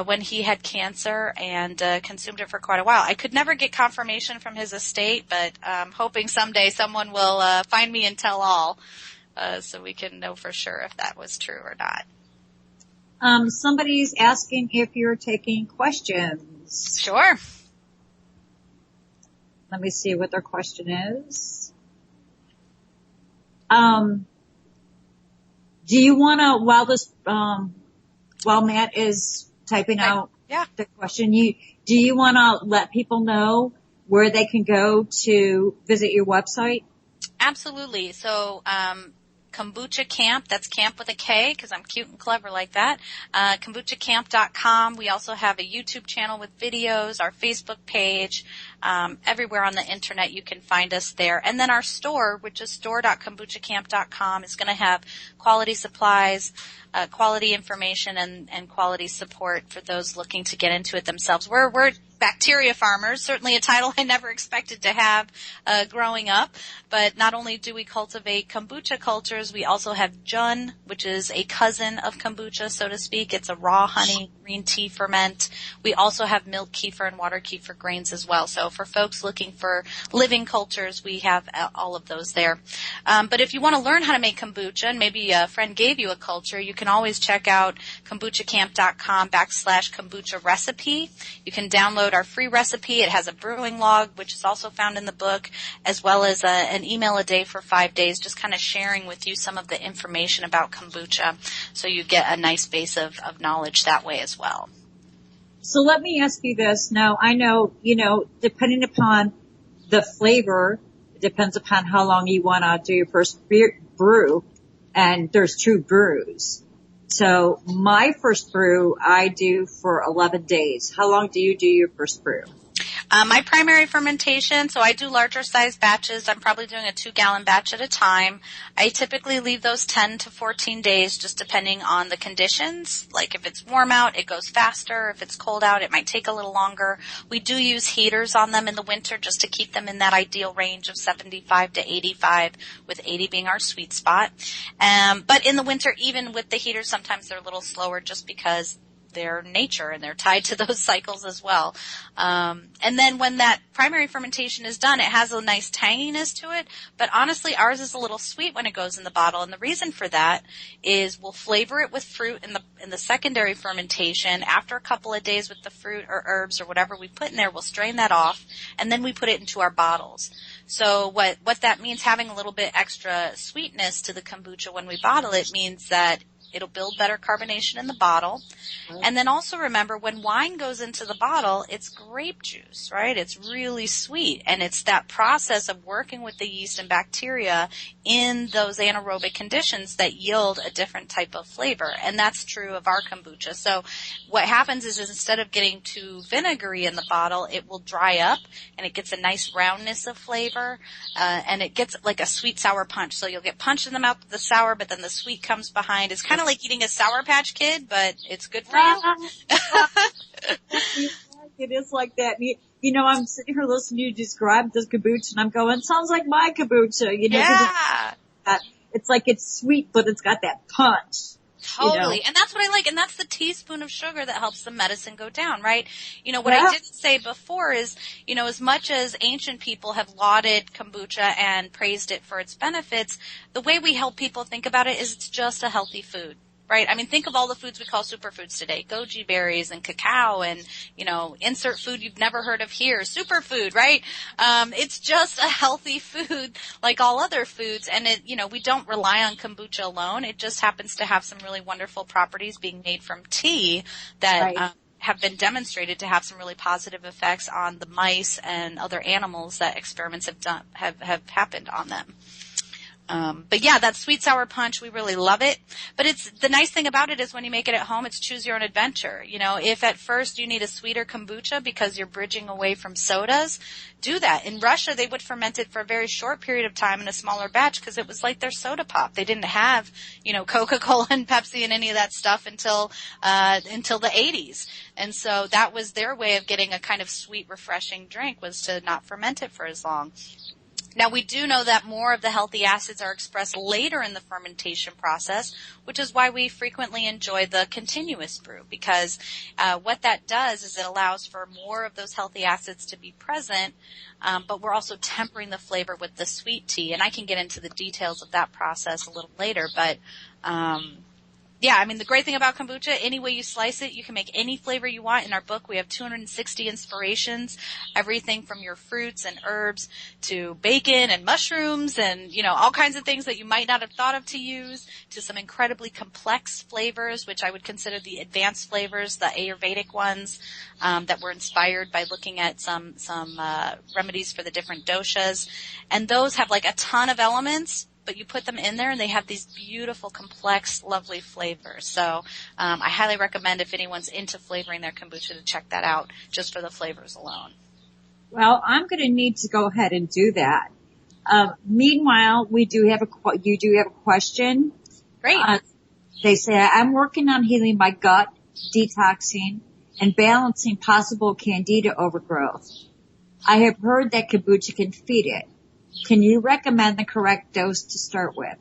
when he had cancer and consumed it for quite a while. I could never get confirmation from his estate, but I'm hoping someday someone will find me and tell all so we can know for sure if that was true or not. Somebody's asking if you're taking questions. Sure. Let me see what their question is. Do you want to, while Matt is typing out the question, do you want to let people know where they can go to visit your website? Absolutely. So, Kombucha Camp, that's camp with a K because I'm cute and clever like that. KombuchaCamp.com. We also have a YouTube channel with videos, our Facebook page, everywhere on the internet you can find us there. And then our store, which is store.kombuchacamp.com, is going to have quality supplies, quality information, and quality support for those looking to get into it themselves. We're bacteria farmers, certainly a title I never expected to have growing up. But not only do we cultivate kombucha cultures, we also have Jun, which is a cousin of kombucha, so to speak. It's a raw honey green tea ferment. We also have milk kefir and water kefir grains as well. So for folks looking for living cultures, we have all of those there. But if you want to learn how to make kombucha, and maybe a friend gave you a culture, you can always check out kombuchacamp.com/kombucha recipe. You can download our free recipe. It has a brewing log, which is also found in the book, as well as an email a day for 5 days, just kind of sharing with you some of the information about kombucha, so you get a nice base of knowledge that way as well. So let me ask you this. Now, I know, depending upon the flavor, it depends upon how long you want to do your first brew, and there's 2 brews. So my first brew I do for 11 days. How long do you do your first brew? My primary fermentation, so I do larger size batches. I'm probably doing a 2-gallon batch at a time. I typically leave those 10 to 14 days just depending on the conditions. Like if it's warm out, it goes faster. If it's cold out, it might take a little longer. We do use heaters on them in the winter just to keep them in that ideal range of 75 to 85, with 80 being our sweet spot. But in the winter, even with the heaters, sometimes they're a little slower just because their nature and they're tied to those cycles as well. And then when that primary fermentation is done, it has a nice tanginess to it, but honestly ours is a little sweet when it goes in the bottle, and the reason for that is we'll flavor it with fruit in the secondary fermentation. After a couple of days with the fruit or herbs or whatever we put in there, we'll strain that off, and then we put it into our bottles. So what that means, having a little bit extra sweetness to the kombucha when we bottle it, means that it'll build better carbonation in the bottle. And then also remember, when wine goes into the bottle, it's grape juice, right? It's really sweet. And it's that process of working with the yeast and bacteria in those anaerobic conditions that yield a different type of flavor. And that's true of our kombucha. So what happens is instead of getting too vinegary in the bottle, it will dry up and it gets a nice roundness of flavor. And it gets like a sweet sour punch. So you'll get punched in the mouth with the sour, but then the sweet comes behind. It's kind of like eating a Sour Patch Kid, but it's good for you. It is like that. You know, I'm sitting here listening to you describe this kombucha, and I'm going, sounds like my kombucha. You know, Yeah. it's like it's sweet, but it's got that punch. Totally. You know? And that's what I like. And that's the teaspoon of sugar that helps the medicine go down, right? You know, what I didn't say before is, you know, as much as ancient people have lauded kombucha and praised it for its benefits, the way we help people think about it is it's just a healthy food. Right? I mean, think of all the foods we call superfoods today. Goji berries and cacao and, you know, insert food you've never heard of here. Superfood, right? It's just a healthy food like all other foods. And it, you know, we don't rely on kombucha alone. It just happens to have some really wonderful properties being made from tea that, have been demonstrated to have some really positive effects on the mice and other animals that experiments have happened on them. But yeah, that sweet sour punch, we really love it. But it's, the nice thing about it is when you make it at home, it's choose your own adventure. You know, if at first you need a sweeter kombucha because you're bridging away from sodas, do that. In Russia, they would ferment it for a very short period of time in a smaller batch because it was like their soda pop. They didn't have, you know, Coca-Cola and Pepsi and any of that stuff until the 80s. And so that was their way of getting a kind of sweet, refreshing drink, was to not ferment it for as long. Now, we do know that more of the healthy acids are expressed later in the fermentation process, which is why we frequently enjoy the continuous brew, because what that does is it allows for more of those healthy acids to be present, but we're also tempering the flavor with the sweet tea. And I can get into the details of that process a little later, but yeah, I mean, the great thing about kombucha, any way you slice it, you can make any flavor you want. In our book, we have 260 inspirations, everything from your fruits and herbs to bacon and mushrooms and, you know, all kinds of things that you might not have thought of to use, to some incredibly complex flavors, which I would consider the advanced flavors, the Ayurvedic ones, that were inspired by looking at some remedies for the different doshas. And those have like a ton of elements, but you put them in there and they have these beautiful, complex, lovely flavors. So I highly recommend, if anyone's into flavoring their kombucha, to check that out just for the flavors alone. Well, I'm going to need to go ahead and do that. Meanwhile, you do have a question. Great. They say, I'm working on healing my gut, detoxing, and balancing possible candida overgrowth. I have heard that kombucha can feed it. Can you recommend the correct dose to start with?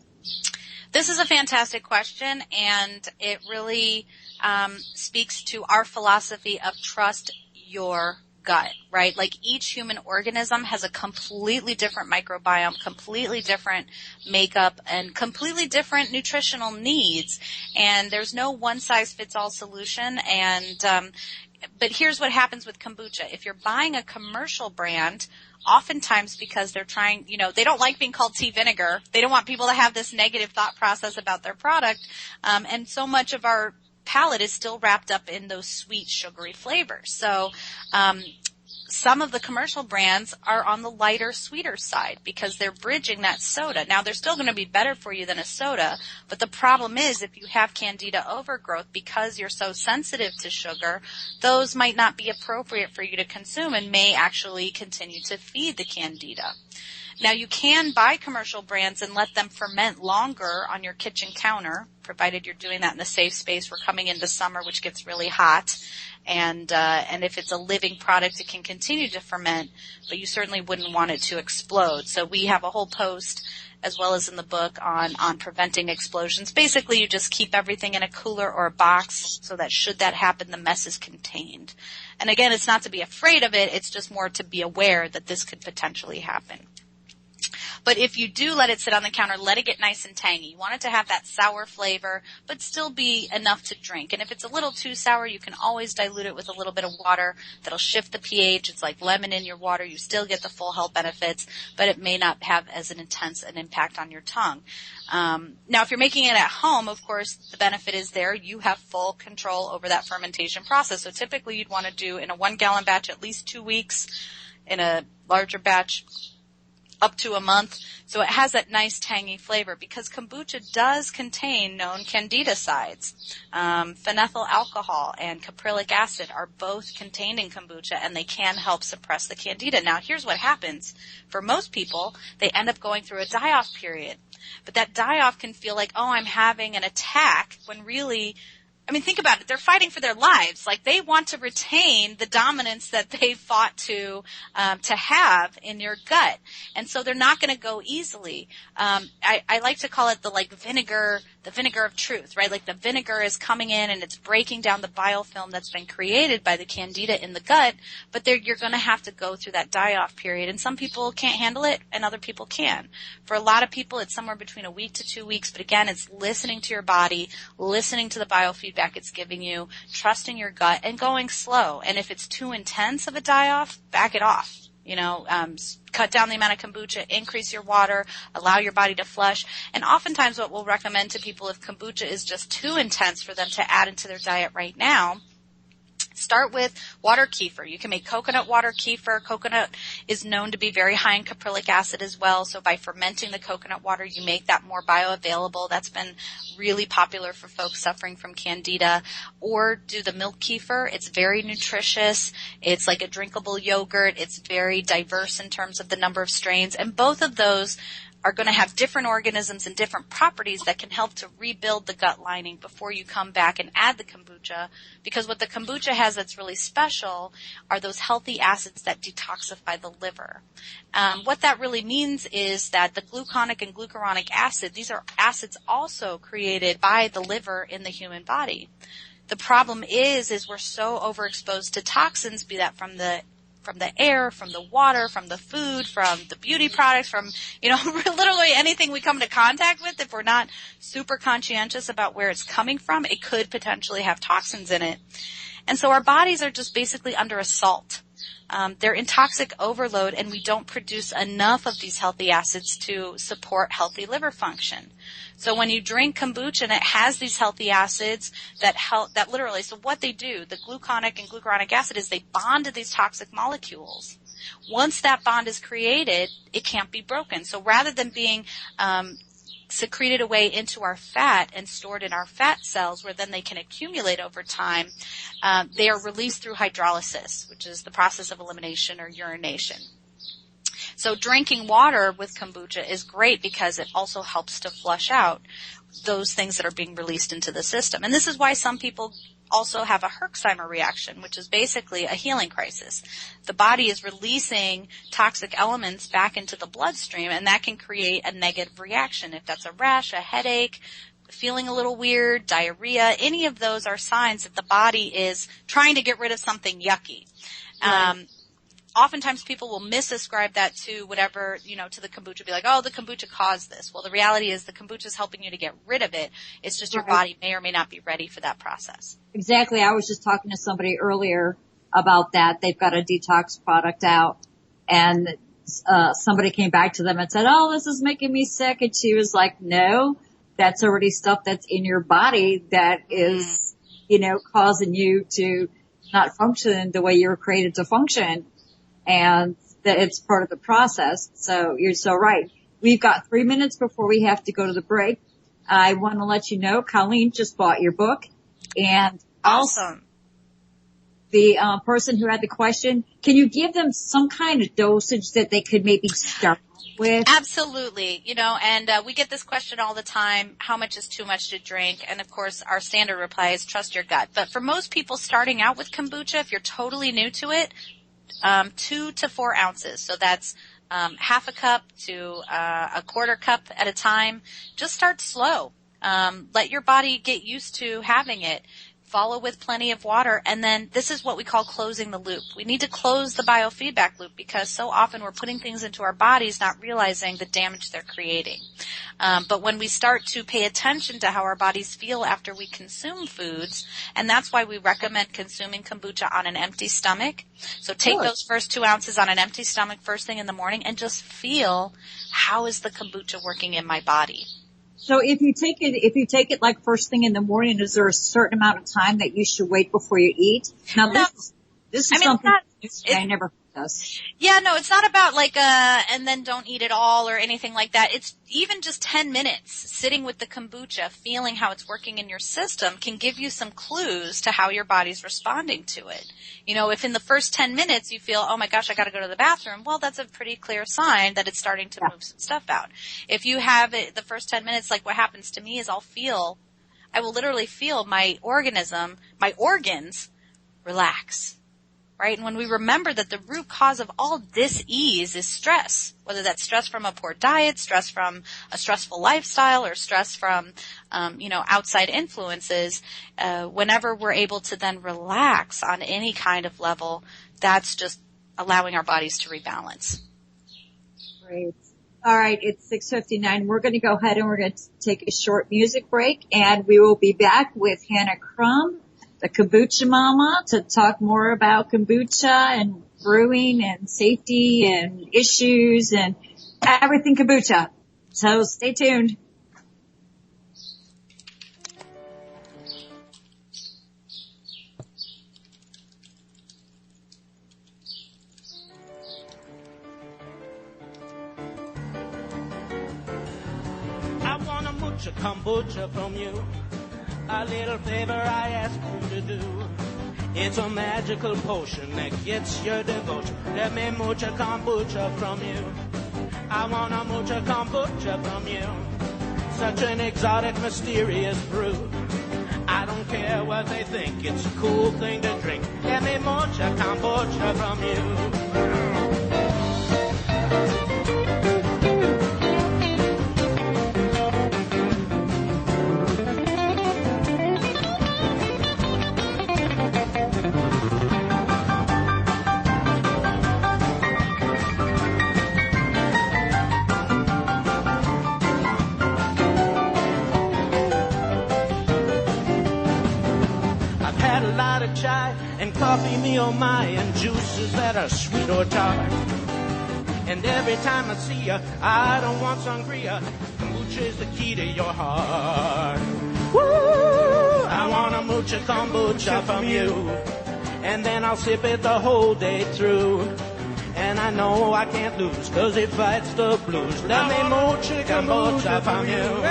This is a fantastic question, and it really speaks to our philosophy of trust your gut, right? Like, each human organism has a completely different microbiome, completely different makeup, and completely different nutritional needs. And there's no one-size-fits-all solution. And but here's what happens with kombucha. If you're buying a commercial brand, oftentimes because they're trying, you know, they don't like being called tea vinegar. They don't want people to have this negative thought process about their product. And so much of our palate is still wrapped up in those sweet, sugary flavors. So some of the commercial brands are on the lighter, sweeter side because they're bridging that soda. Now, they're still going to be better for you than a soda, but the problem is if you have candida overgrowth, because you're so sensitive to sugar, those might not be appropriate for you to consume and may actually continue to feed the candida. Now, you can buy commercial brands and let them ferment longer on your kitchen counter, provided you're doing that in a safe space. We're coming into summer, which gets really hot. And if it's a living product, it can continue to ferment, but you certainly wouldn't want it to explode. So we have a whole post, as well as in the book, on preventing explosions. Basically, you just keep everything in a cooler or a box so that should that happen, the mess is contained. And again, it's not to be afraid of it. It's just more to be aware that this could potentially happen. But if you do let it sit on the counter, let it get nice and tangy. You want it to have that sour flavor, but still be enough to drink. And if it's a little too sour, you can always dilute it with a little bit of water. That'll shift the pH. It's like lemon in your water. You still get the full health benefits, but it may not have as an intense an impact on your tongue. Now, if you're making it at home, of course, the benefit is there. You have full control over that fermentation process. So typically you'd want to do in a 1-gallon batch at least 2 weeks, in a larger batch up to a month, so it has that nice tangy flavor because kombucha does contain known candidicides. Phenethyl alcohol and caprylic acid are both contained in kombucha, and they can help suppress the candida. Now, here's what happens. For most people, they end up going through a die-off period, but that die-off can feel like, oh, I'm having an attack, when really, I mean, think about it. They're fighting for their lives. Like, they want to retain the dominance that they fought to have in your gut. And so they're not going to go easily. I like to call it the vinegar of truth, right? Like the vinegar is coming in and it's breaking down the biofilm that's been created by the candida in the gut, but you're going to have to go through that die-off period. And some people can't handle it and other people can. For a lot of people, it's somewhere between a week to 2 weeks. But again, it's listening to your body, listening to the biofeedback it's giving you, trusting your gut, and going slow. And if it's too intense of a die-off, back it off. Cut down the amount of kombucha, increase your water, allow your body to flush. And oftentimes what we'll recommend to people if kombucha is just too intense for them to add into their diet right now, start with water kefir. You can make coconut water kefir. Coconut is known to be very high in caprylic acid as well. So by fermenting the coconut water, you make that more bioavailable. That's been really popular for folks suffering from candida. Or do the milk kefir. It's very nutritious. It's like a drinkable yogurt. It's very diverse in terms of the number of strains. And both of those are going to have different organisms and different properties that can help to rebuild the gut lining before you come back and add the kombucha. Because what the kombucha has that's really special are those healthy acids that detoxify the liver. What that really means is that the gluconic and glucuronic acid, these are acids also created by the liver in the human body. The problem is we're so overexposed to toxins, be that from the air, from the water, from the food, from the beauty products, from, literally anything we come into contact with. If we're not super conscientious about where it's coming from, it could potentially have toxins in it. And so our bodies are just basically under assault. They're in toxic overload, and we don't produce enough of these healthy acids to support healthy liver function. So when you drink kombucha and it has these healthy acids that literally, so what they do, the gluconic and glucuronic acid, is they bond to these toxic molecules. Once that bond is created, it can't be broken. So rather than being secreted away into our fat and stored in our fat cells where then they can accumulate over time, they are released through hydrolysis, which is the process of elimination or urination. So drinking water with kombucha is great because it also helps to flush out those things that are being released into the system. And this is why some people also have a Herxheimer reaction, which is basically a healing crisis. The body is releasing toxic elements back into the bloodstream, and that can create a negative reaction. If that's a rash, a headache, feeling a little weird, diarrhea, any of those are signs that the body is trying to get rid of something yucky. Right. Oftentimes people will misascribe that to whatever, to the kombucha, be like, oh, the kombucha caused this. Well, the reality is the kombucha is helping you to get rid of it. It's just your body may or may not be ready for that process. Exactly. I was just talking to somebody earlier about that. They've got a detox product out, and somebody came back to them and said, oh, this is making me sick. And she was like, no, that's already stuff that's in your body that is, causing you to not function the way you were created to function. and that it's part of the process. So you're so right. We've got 3 minutes before we have to go to the break. I want to let you know, Colleen just bought your book, and awesome. The person who had the question, can you give them some kind of dosage that they could maybe start with? Absolutely. And we get this question all the time, how much is too much to drink? And of course, our standard reply is trust your gut. But for most people starting out with kombucha, if you're totally new to it, 2 to 4 ounces. So that's half a cup to a quarter cup at a time. Just start slow. Let your body get used to having it. Follow with plenty of water, and then this is what we call closing the loop. We need to close the biofeedback loop because so often we're putting things into our bodies not realizing the damage they're creating. But when we start to pay attention to how our bodies feel after we consume foods, and that's why we recommend consuming kombucha on an empty stomach. So take those first 2 ounces on an empty stomach first thing in the morning and just feel, how is the kombucha working in my body? So if you take it like first thing in the morning, is there a certain amount of time that you should wait before you eat? Now this is something I never heard this. Yeah, no, it's not about and then don't eat it all or anything like that. It's even just 10 minutes sitting with the kombucha, feeling how it's working in your system can give you some clues to how your body's responding to it. If in the first 10 minutes you feel, oh my gosh, I got to go to the bathroom, well, that's a pretty clear sign that it's starting to move some stuff out. If you have it the first 10 minutes, like what happens to me is I will literally feel my organs relax. Right? And when we remember that the root cause of all dis-ease is stress, whether that's stress from a poor diet, stress from a stressful lifestyle, or stress from, outside influences, whenever we're able to then relax on any kind of level, that's just allowing our bodies to rebalance. Great. All right. It's 6:59. We're going to go ahead and we're going to take a short music break, and we will be back with Hannah Crum, the Kombucha Momma, to talk more about kombucha and brewing and safety and issues and everything kombucha. So stay tuned. I want a mucha kombucha from you. A little favor I ask you to do. It's a magical potion that gets your devotion. Let me mucha kombucha from you. I want a mucha kombucha from you. Such an exotic, mysterious brew. I don't care what they think, it's a cool thing to drink. Let me mucha kombucha from you. Chai and coffee, me oh my, and juices that are sweet or tart. And every time I see ya, I don't want sangria. Kombucha is the key to your heart. Woo! I want a mucha kombucha from you, and then I'll sip it the whole day through. And I know I can't lose, 'cause it fights the blues. Let me mucha kombucha from you.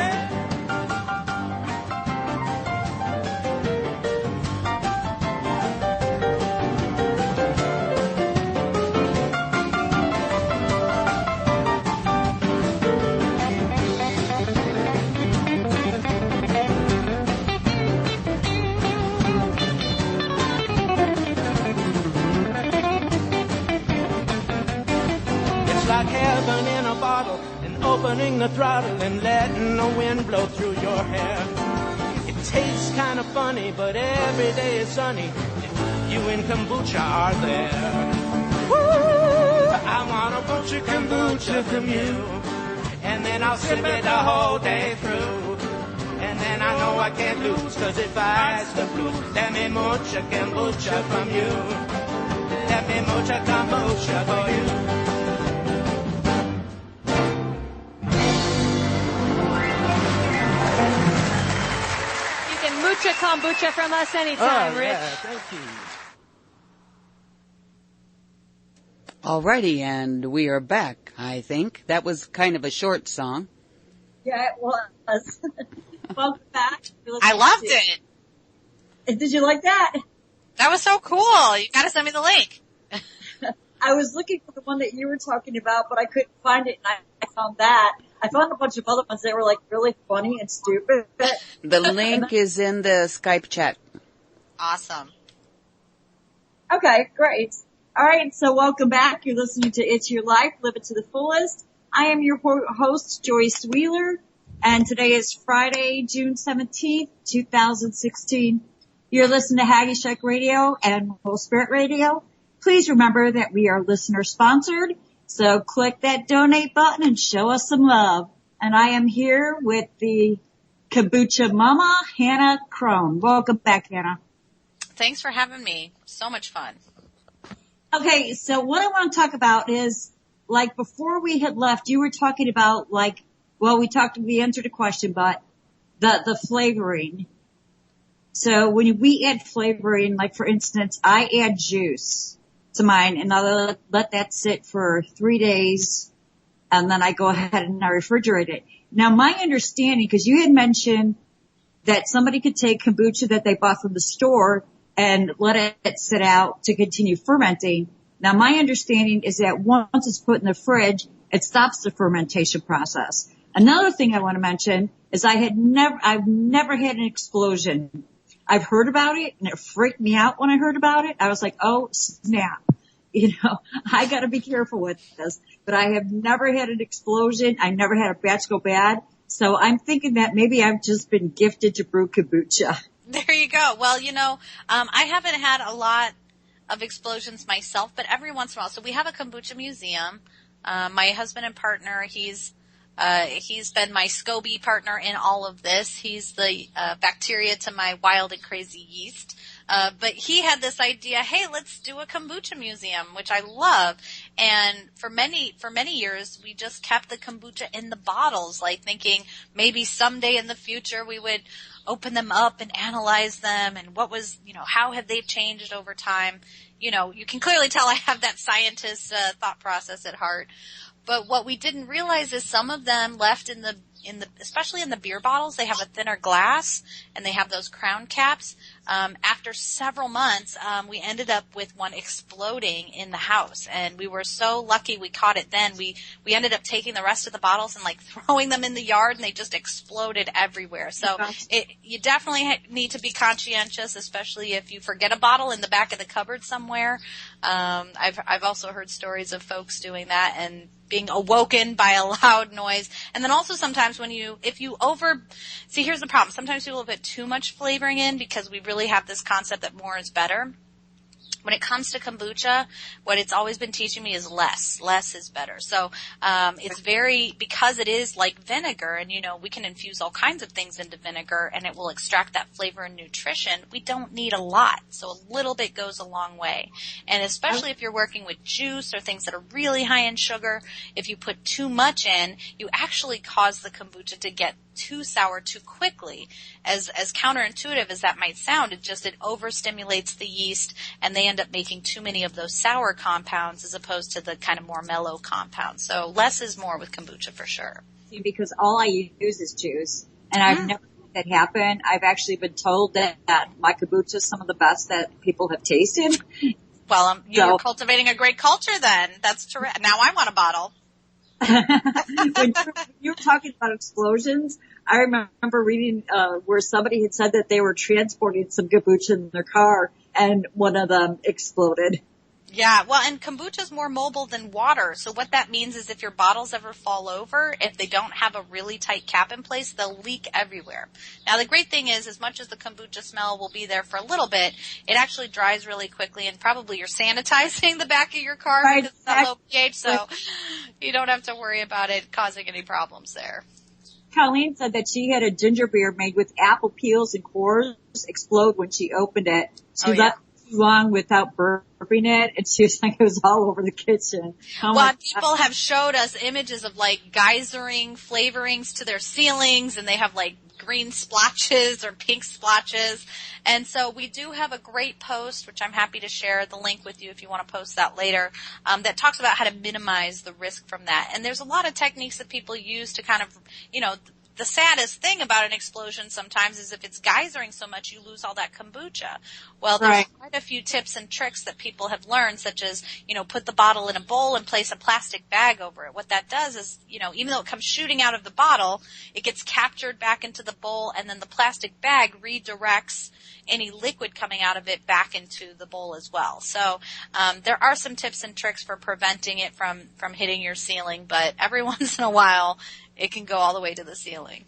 Opening the throttle and letting the wind blow through your hair. It tastes kind of funny, but every day is sunny if you and kombucha are there. Woo! I want a bunch of kombucha from you, and then I'll sip it the whole day through. And then I know I can't lose, 'cause it fights the blues. Let me mucha kombucha from you. Let me mucha kombucha for you. Mucha kombucha from us anytime, Rich. Yeah, thank you. Alrighty, and we are back, I think. That was kind of a short song. Yeah, it was. Welcome back. I loved it. Did you like that? That was so cool. You gotta send me the link. I was looking for the one that you were talking about, but I couldn't find it, and I found that. I found a bunch of other ones that were like really funny and stupid. The link is in the Skype chat. Awesome. Okay, great. All right, so welcome back. You're listening to It's Your Life, Live It to the Fullest. I am your host, Joyce Wheeler, and today is Friday, June 17th, 2016. You're listening to Haggis Shack Radio and Whole Spirit Radio. Please remember that we are listener sponsored, so click that donate button and show us some love. And I am here with the Kombucha Momma, Hannah Crum. Welcome back, Hannah. Thanks for having me. So much fun. Okay, so what I want to talk about is, like, before we had left, you were talking about, like, well, we answered a question, but the flavoring. So when we add flavoring, like, for instance, I add juice to mine, and I'll let that sit for 3 days, and then I go ahead and I refrigerate it. Now, my understanding, because you had mentioned that somebody could take kombucha that they bought from the store and let it sit out to continue fermenting. Now, my understanding is that once it's put in the fridge, it stops the fermentation process. Another thing I want to mention is I've never had an explosion. I've heard about it, and it freaked me out when I heard about it. I was like, oh, snap. You know, I got to be careful with this. But I have never had an explosion. I never had a batch go bad. So I'm thinking that maybe I've just been gifted to brew kombucha. There you go. Well, I haven't had a lot of explosions myself, but every once in a while. So we have a kombucha museum. My husband and partner, he's been my SCOBY partner in all of this. He's the bacteria to my wild and crazy yeast. But he had this idea, hey, let's do a kombucha museum, which I love. And for many years, we just kept the kombucha in the bottles, like thinking maybe someday in the future we would open them up and analyze them and how have they changed over time. You can clearly tell I have that scientist thought process at heart. But what we didn't realize is some of them left especially in the beer bottles, they have a thinner glass and they have those crown caps. After several months, we ended up with one exploding in the house, and we were so lucky we caught it then. We ended up taking the rest of the bottles and like throwing them in the yard, and they just exploded everywhere. So you definitely need to be conscientious, especially if you forget a bottle in the back of the cupboard somewhere. I've also heard stories of folks doing that and being awoken by a loud noise. And then also sometimes here's the problem. Sometimes people put too much flavoring in because we really have this concept that more is better. When it comes to kombucha, what it's always been teaching me is less. Less is better. So, because it is like vinegar, and we can infuse all kinds of things into vinegar and it will extract that flavor and nutrition, we don't need a lot. So a little bit goes a long way. And especially if you're working with juice or things that are really high in sugar, if you put too much in, you actually cause the kombucha to get too sour too quickly. As counterintuitive as that might sound, it overstimulates the yeast, and they end up making too many of those sour compounds as opposed to the kind of more mellow compounds. So less is more with kombucha for sure. Because all I use is juice, and I've never had that happen. I've actually been told that my kombucha is some of the best that people have tasted. Well, you're cultivating a great culture then. That's terrific. Now I want a bottle. When you were talking about explosions, I remember reading where somebody had said that they were transporting some kombucha in their car and one of them exploded. Yeah, well, and kombucha is more mobile than water. So what that means is if your bottles ever fall over, if they don't have a really tight cap in place, they'll leak everywhere. Now, the great thing is, as much as the kombucha smell will be there for a little bit, it actually dries really quickly, and probably you're sanitizing the back of your car because it's not low pH, so you don't have to worry about it causing any problems there. Colleen said that she had a ginger beer made with apple peels and cores explode when she opened it. She left too long without burning slurping it, and she was like, it was all over the kitchen. Oh Well, people have showed us images of like geysering flavorings to their ceilings, and they have like green splotches or pink splotches. And so we do have a great post, which I'm happy to share the link with you if you want to post that later, that talks about how to minimize the risk from that. And there's a lot of techniques that people use to kind of, you know, the saddest thing about an explosion sometimes is if it's geysering so much, you lose all that kombucha. Well, there's quite a few tips and tricks that people have learned, such as, you know, put the bottle in a bowl and place a plastic bag over it. What that does is, you know, even though it comes shooting out of the bottle, it gets captured back into the bowl, and then the plastic bag redirects any liquid coming out of it back into the bowl as well. So there are some tips and tricks for preventing it from hitting your ceiling, but every once in a while it can go all the way to the ceiling.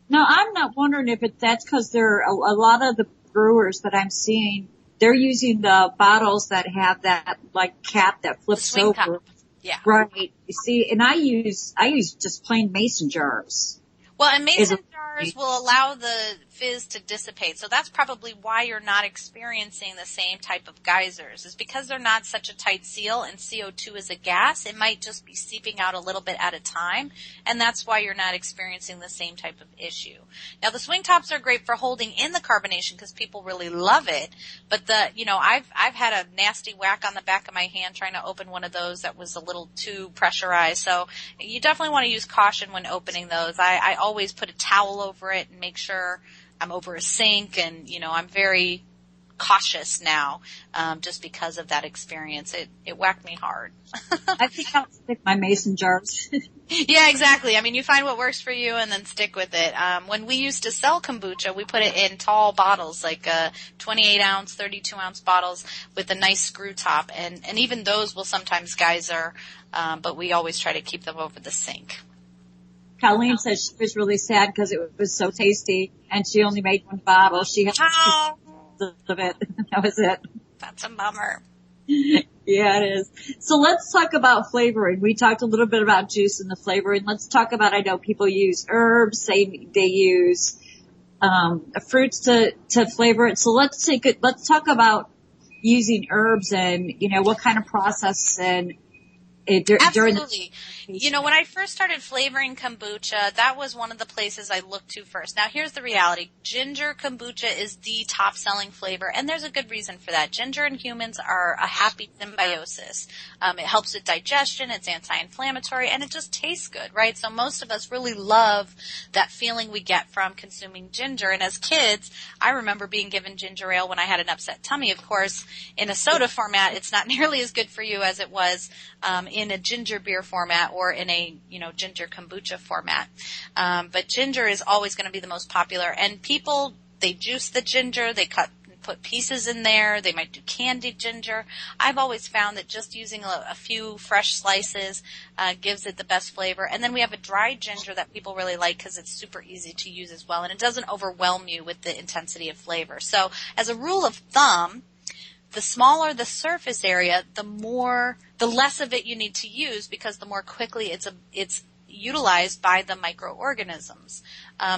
Now, I'm not wondering if that's because there are a lot of the brewers that I'm seeing, they're using the bottles that have that like cap that flips over. Top. Yeah. Right. You see, and I use just plain mason jars. Well, and mason jars will allow the fizz to dissipate. So that's probably why you're not experiencing the same type of geysers, is because they're not such a tight seal, and CO2 is a gas. It might just be seeping out a little bit at a time, and that's why you're not experiencing the same type of issue. Now, the swing tops are great for holding in the carbonation because people really love it, but I've had a nasty whack on the back of my hand trying to open one of those that was a little too pressurized. So you definitely want to use caution when opening those. I always put a towel over it and make sure I'm over a sink, and, you know, I'm very cautious now, just because of that experience. It whacked me hard. I think I'll stick my mason jars. Yeah, exactly. I mean, you find what works for you and then stick with it. When we used to sell kombucha, we put it in tall bottles, like 28 ounce, 32 ounce bottles with a nice screw top, and even those will sometimes geyser, but we always try to keep them over the sink. Colleen said she was really sad because it was so tasty, and she only made one bottle. She had of it. That was it. That's a bummer. Yeah, it is. So let's talk about flavoring. We talked a little bit about juice and the flavoring. Let's talk about, I know people use herbs. They use fruits to flavor it. So let's talk about using herbs and, you know, what kind of process and Absolutely. You know, when I first started flavoring kombucha, that was one of the places I looked to first. Now, here's the reality. Ginger kombucha is the top-selling flavor, and there's a good reason for that. Ginger and humans are a happy symbiosis. It helps with digestion, it's anti-inflammatory, and it just tastes good, right? So most of us really love that feeling we get from consuming ginger. And as kids, I remember being given ginger ale when I had an upset tummy. Of course, in a soda format, it's not nearly as good for you as it was in a ginger beer format or in a, you know, ginger kombucha format. But ginger is always going to be the most popular. And people, they juice the ginger, they put pieces in there, they might do candied ginger. I've always found that just using a few fresh slices gives it the best flavor. And then we have a dried ginger that people really like because it's super easy to use as well, and it doesn't overwhelm you with the intensity of flavor. So as a rule of thumb, the smaller the surface area, the less of it you need to use, because the more quickly it's utilized by the microorganisms.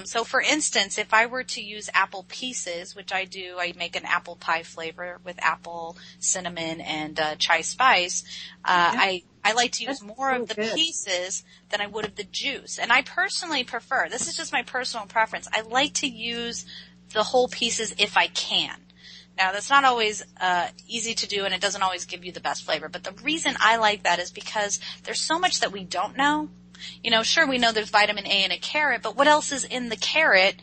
So for instance, if I were to use apple pieces, which I do, I make an apple pie flavor with apple, cinnamon, and chai spice. I like to use more of the pieces than I would of the juice. And I personally prefer, this is just my personal preference, I like to use the whole pieces if I can. Now, that's not always easy to do, and it doesn't always give you the best flavor. But the reason I like that is because there's so much that we don't know. You know, sure, we know there's vitamin A in a carrot, but what else is in the carrot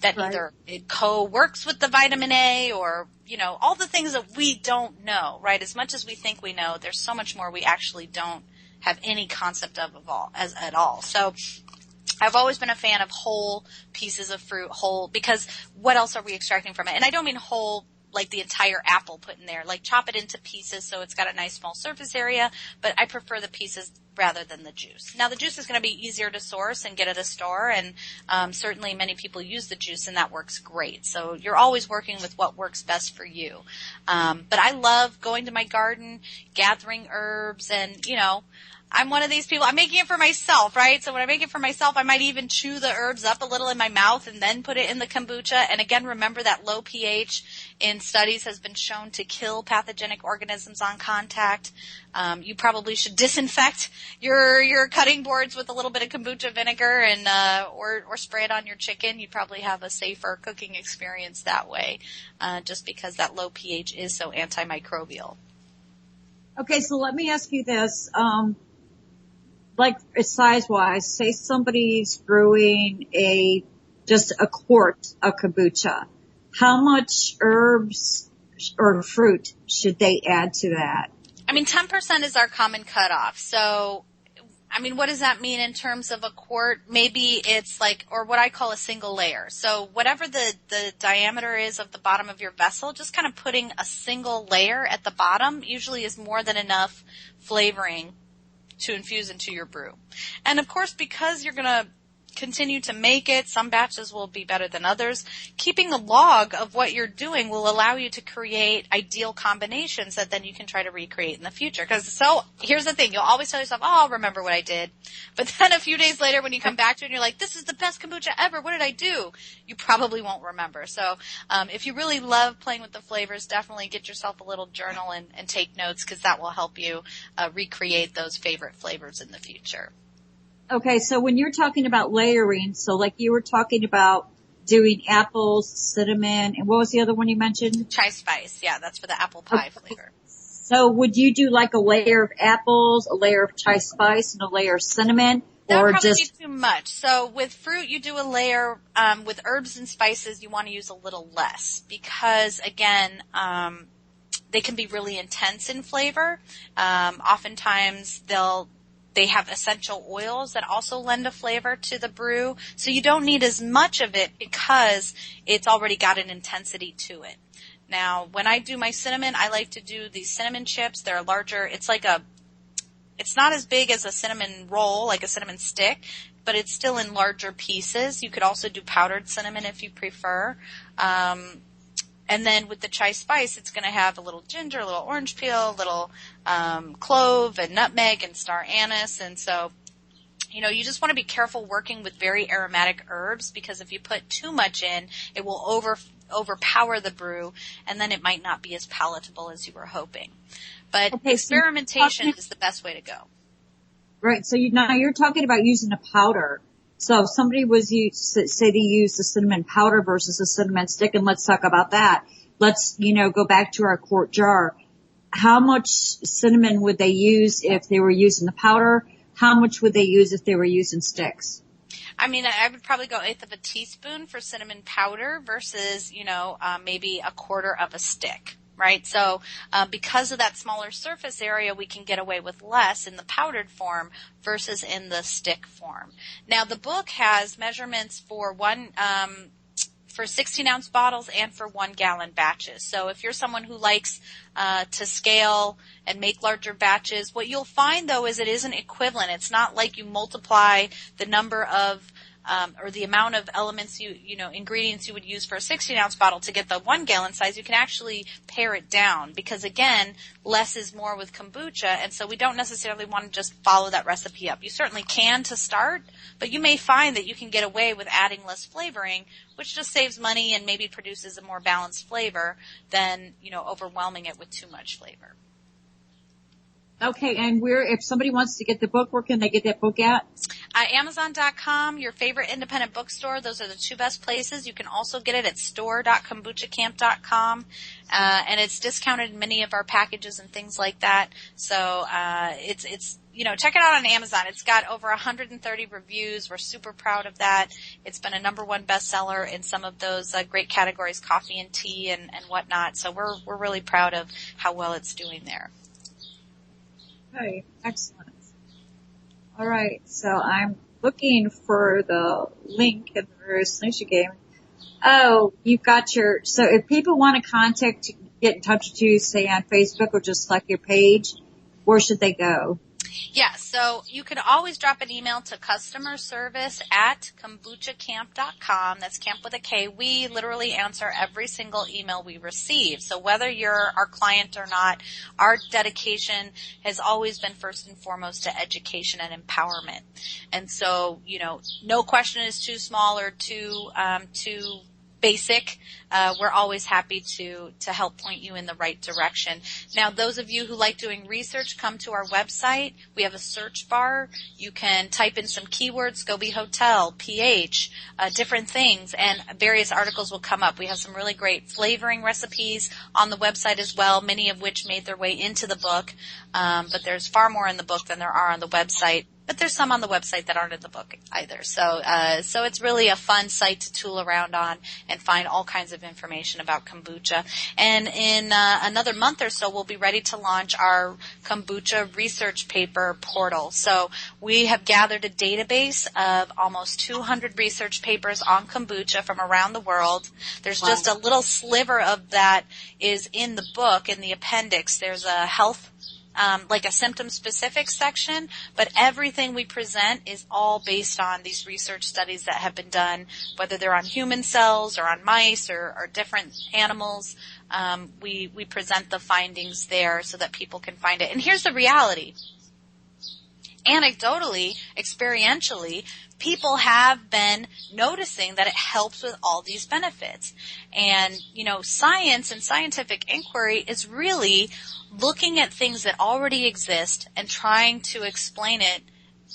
that either it co-works with the vitamin A or, you know, all the things that we don't know, right? As much as we think we know, there's so much more we actually don't have any concept of at all. So I've always been a fan of whole pieces of fruit, because what else are we extracting from it? And I don't mean whole like the entire apple put in there. Like chop it into pieces so it's got a nice small surface area, but I prefer the pieces rather than the juice. Now, the juice is going to be easier to source and get at a store, and certainly many people use the juice, and that works great. So you're always working with what works best for you. But I love going to my garden, gathering herbs, and, you know, I'm one of these people. I'm making it for myself, right? So when I make it for myself, I might even chew the herbs up a little in my mouth and then put it in the kombucha. And again, remember that low pH in studies has been shown to kill pathogenic organisms on contact. You probably should disinfect your cutting boards with a little bit of kombucha vinegar and or spray it on your chicken. You'd probably have a safer cooking experience that way, just because that low pH is so antimicrobial. Okay, so let me ask you this. Like size-wise, say somebody's brewing just a quart of kombucha. How much herbs or fruit should they add to that? I mean, 10% is our common cutoff. So, I mean, what does that mean in terms of a quart? Maybe it's like, or what I call a single layer. So whatever the diameter is of the bottom of your vessel, just kind of putting a single layer at the bottom usually is more than enough flavoring to infuse into your brew. And of course, because you're going to continue to make it, some batches will be better than others. Keeping a log of what you're doing will allow you to create ideal combinations that then you can try to recreate in the future. So here's the thing, you'll always tell yourself, oh, I'll remember what I did. But then a few days later when you come back to it and you're like, this is the best kombucha ever, what did I do? You probably won't remember. So if you really love playing with the flavors, definitely get yourself a little journal and take notes, because that will help you recreate those favorite flavors in the future. Okay, so when you're talking about layering, so like you were talking about doing apples, cinnamon, and what was the other one you mentioned? Chai spice, yeah, that's for the apple pie flavor. So would you do like a layer of apples, a layer of chai spice, and a layer of cinnamon? That would or probably just be too much. So with fruit, you do a layer. With herbs and spices, you want to use a little less because, again, they can be really intense in flavor. Oftentimes, they have essential oils that also lend a flavor to the brew. So you don't need as much of it because it's already got an intensity to it. Now, when I do my cinnamon, I like to do these cinnamon chips. They're larger. It's not as big as a cinnamon roll, like a cinnamon stick, but it's still in larger pieces. You could also do powdered cinnamon if you prefer. And then with the chai spice, it's going to have a little ginger, a little orange peel, a little clove and nutmeg and star anise. And so, you just want to be careful working with very aromatic herbs, because if you put too much in, it will overpower the brew, and then it might not be as palatable as you were hoping. But experimentation is the best way to go. Right. So now you're talking about using a powder. So if somebody say to use the cinnamon powder versus the cinnamon stick, and let's talk about that. Let's, go back to our quart jar. How much cinnamon would they use if they were using the powder? How much would they use if they were using sticks? I mean, I would probably go 1/8 of a teaspoon for cinnamon powder versus, maybe 1/4 of a stick. Right? So, because of that smaller surface area, we can get away with less in the powdered form versus in the stick form. Now, the book has measurements for 16-ounce bottles and for 1-gallon batches. So if you're someone who likes to scale and make larger batches, what you'll find though is it isn't equivalent. It's not like you multiply the number of or the amount of elements ingredients you would use for a 16-ounce bottle to get the 1-gallon size. You can actually pare it down because, again, less is more with kombucha, and so we don't necessarily want to just follow that recipe up. You certainly can to start, but you may find that you can get away with adding less flavoring, which just saves money and maybe produces a more balanced flavor than, overwhelming it with too much flavor. Okay, and if somebody wants to get the book, where can they get that book at? Amazon.com, your favorite independent bookstore. Those are the two best places. You can also get it at store.kombuchacamp.com, and it's discounted in many of our packages and things like that. So it's check it out on Amazon. It's got over 130 reviews. We're super proud of that. It's been a #1 bestseller in some of those great categories, coffee and tea and whatnot. So we're really proud of how well it's doing there. Okay, excellent. All right, so I'm looking for the link in the various links you gave me. Oh, you've got so if people want to get in touch with you, say on Facebook or just like your page, where should they go? Yeah, so you can always drop an email to customerservice@kombuchacamp.com. That's camp with a K. We literally answer every single email we receive. So whether you're our client or not, our dedication has always been first and foremost to education and empowerment. And so, no question is too small or too basic. We're always happy to help point you in the right direction. Now, those of you who like doing research, come to our website. We have a search bar. You can type in some keywords, Gobi Hotel, pH, different things, and various articles will come up. We have some really great flavoring recipes on the website as well, many of which made their way into the book. But there's far more in the book than there are on the website. But there's some on the website that aren't in the book either. So it's really a fun site to tool around on and find all kinds of information about kombucha. And in another month or so, we'll be ready to launch our kombucha research paper portal. So we have gathered a database of almost 200 research papers on kombucha from around the world. There's just a little sliver of that is in the book, in the appendix. There's a health like a symptom-specific section, but everything we present is all based on these research studies that have been done, whether they're on human cells or on mice or different animals. We present the findings there so that people can find it. And here's the reality. Anecdotally, experientially, people have been noticing that it helps with all these benefits. And, science and scientific inquiry is really looking at things that already exist and trying to explain it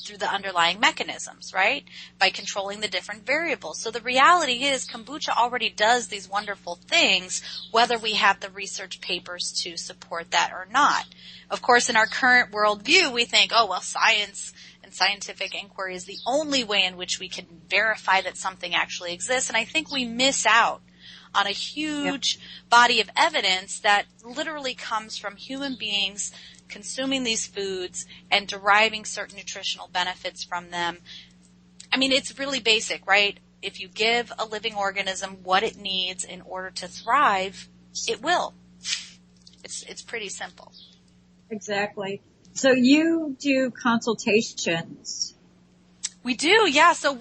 through the underlying mechanisms, right? By controlling the different variables. So the reality is kombucha already does these wonderful things, whether we have the research papers to support that or not. Of course, in our current worldview, we think, science and scientific inquiry is the only way in which we can verify that something actually exists. And I think we miss out on a huge body of evidence that literally comes from human beings consuming these foods and deriving certain nutritional benefits from them. I mean, it's really basic, right? If you give a living organism what it needs in order to thrive, it will. It's pretty simple. Exactly. So you do consultations. We do, yeah. So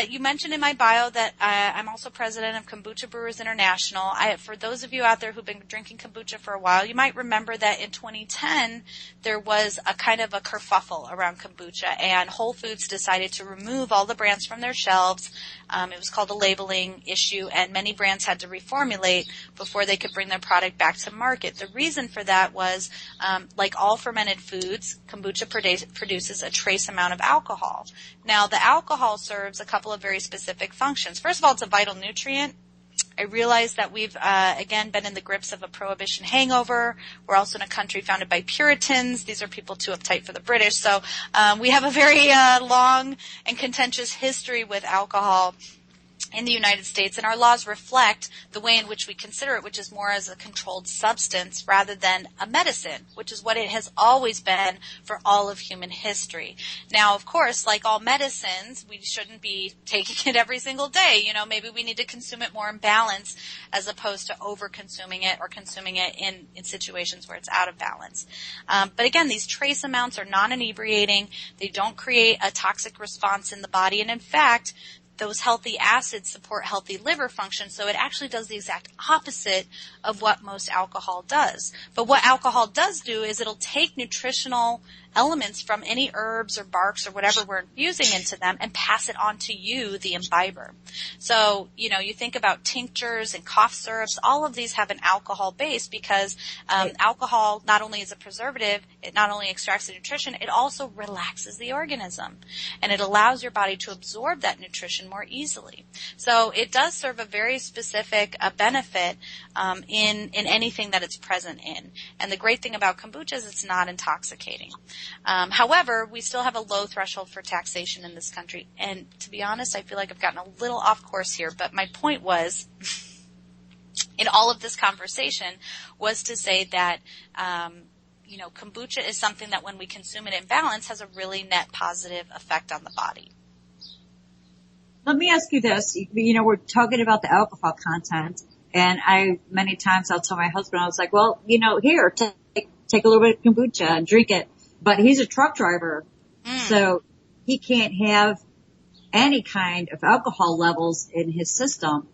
you mentioned in my bio that I'm also president of Kombucha Brewers International. For those of you out there who've been drinking kombucha for a while, you might remember that in 2010 there was a kind of a kerfuffle around kombucha, and Whole Foods decided to remove all the brands from their shelves. It was called a labeling issue, and many brands had to reformulate before they could bring their product back to market. The reason for that was, like all fermented foods, kombucha produces a trace amount of alcohol. Now, the alcohol serves a couple of very specific functions. First of all, it's a vital nutrient. I realize that we've, again, been in the grips of a prohibition hangover. We're also in a country founded by Puritans. These are people too uptight for the British. So we have a very long and contentious history with alcohol in the United States, and our laws reflect the way in which we consider it, which is more as a controlled substance rather than a medicine, which is what it has always been for all of human history. Now, of course, like all medicines, we shouldn't be taking it every single day. Maybe we need to consume it more in balance as opposed to over-consuming it or consuming it in situations where it's out of balance. But again, these trace amounts are non-inebriating. They don't create a toxic response in the body, and in fact, those healthy acids support healthy liver function, so it actually does the exact opposite of what most alcohol does. But what alcohol does do is it'll take nutritional elements from any herbs or barks or whatever we're infusing into them and pass it on to you, the imbiber. So, you think about tinctures and cough syrups, all of these have an alcohol base because alcohol not only is a preservative, it not only extracts the nutrition, it also relaxes the organism. And it allows your body to absorb that nutrition more easily. So it does serve a very specific benefit in anything that it's present in. And the great thing about kombucha is it's not intoxicating. However, we still have a low threshold for taxation in this country. And to be honest, I feel like I've gotten a little off course here, but my point was, in all of this conversation, was to say that, kombucha is something that when we consume it in balance has a really net positive effect on the body. Let me ask you this. We're talking about the alcohol content, and many times I'll tell my husband, I was like, well, here, take a little bit of kombucha and drink it. but he's a truck driver, so he can't have any kind of alcohol levels in his system.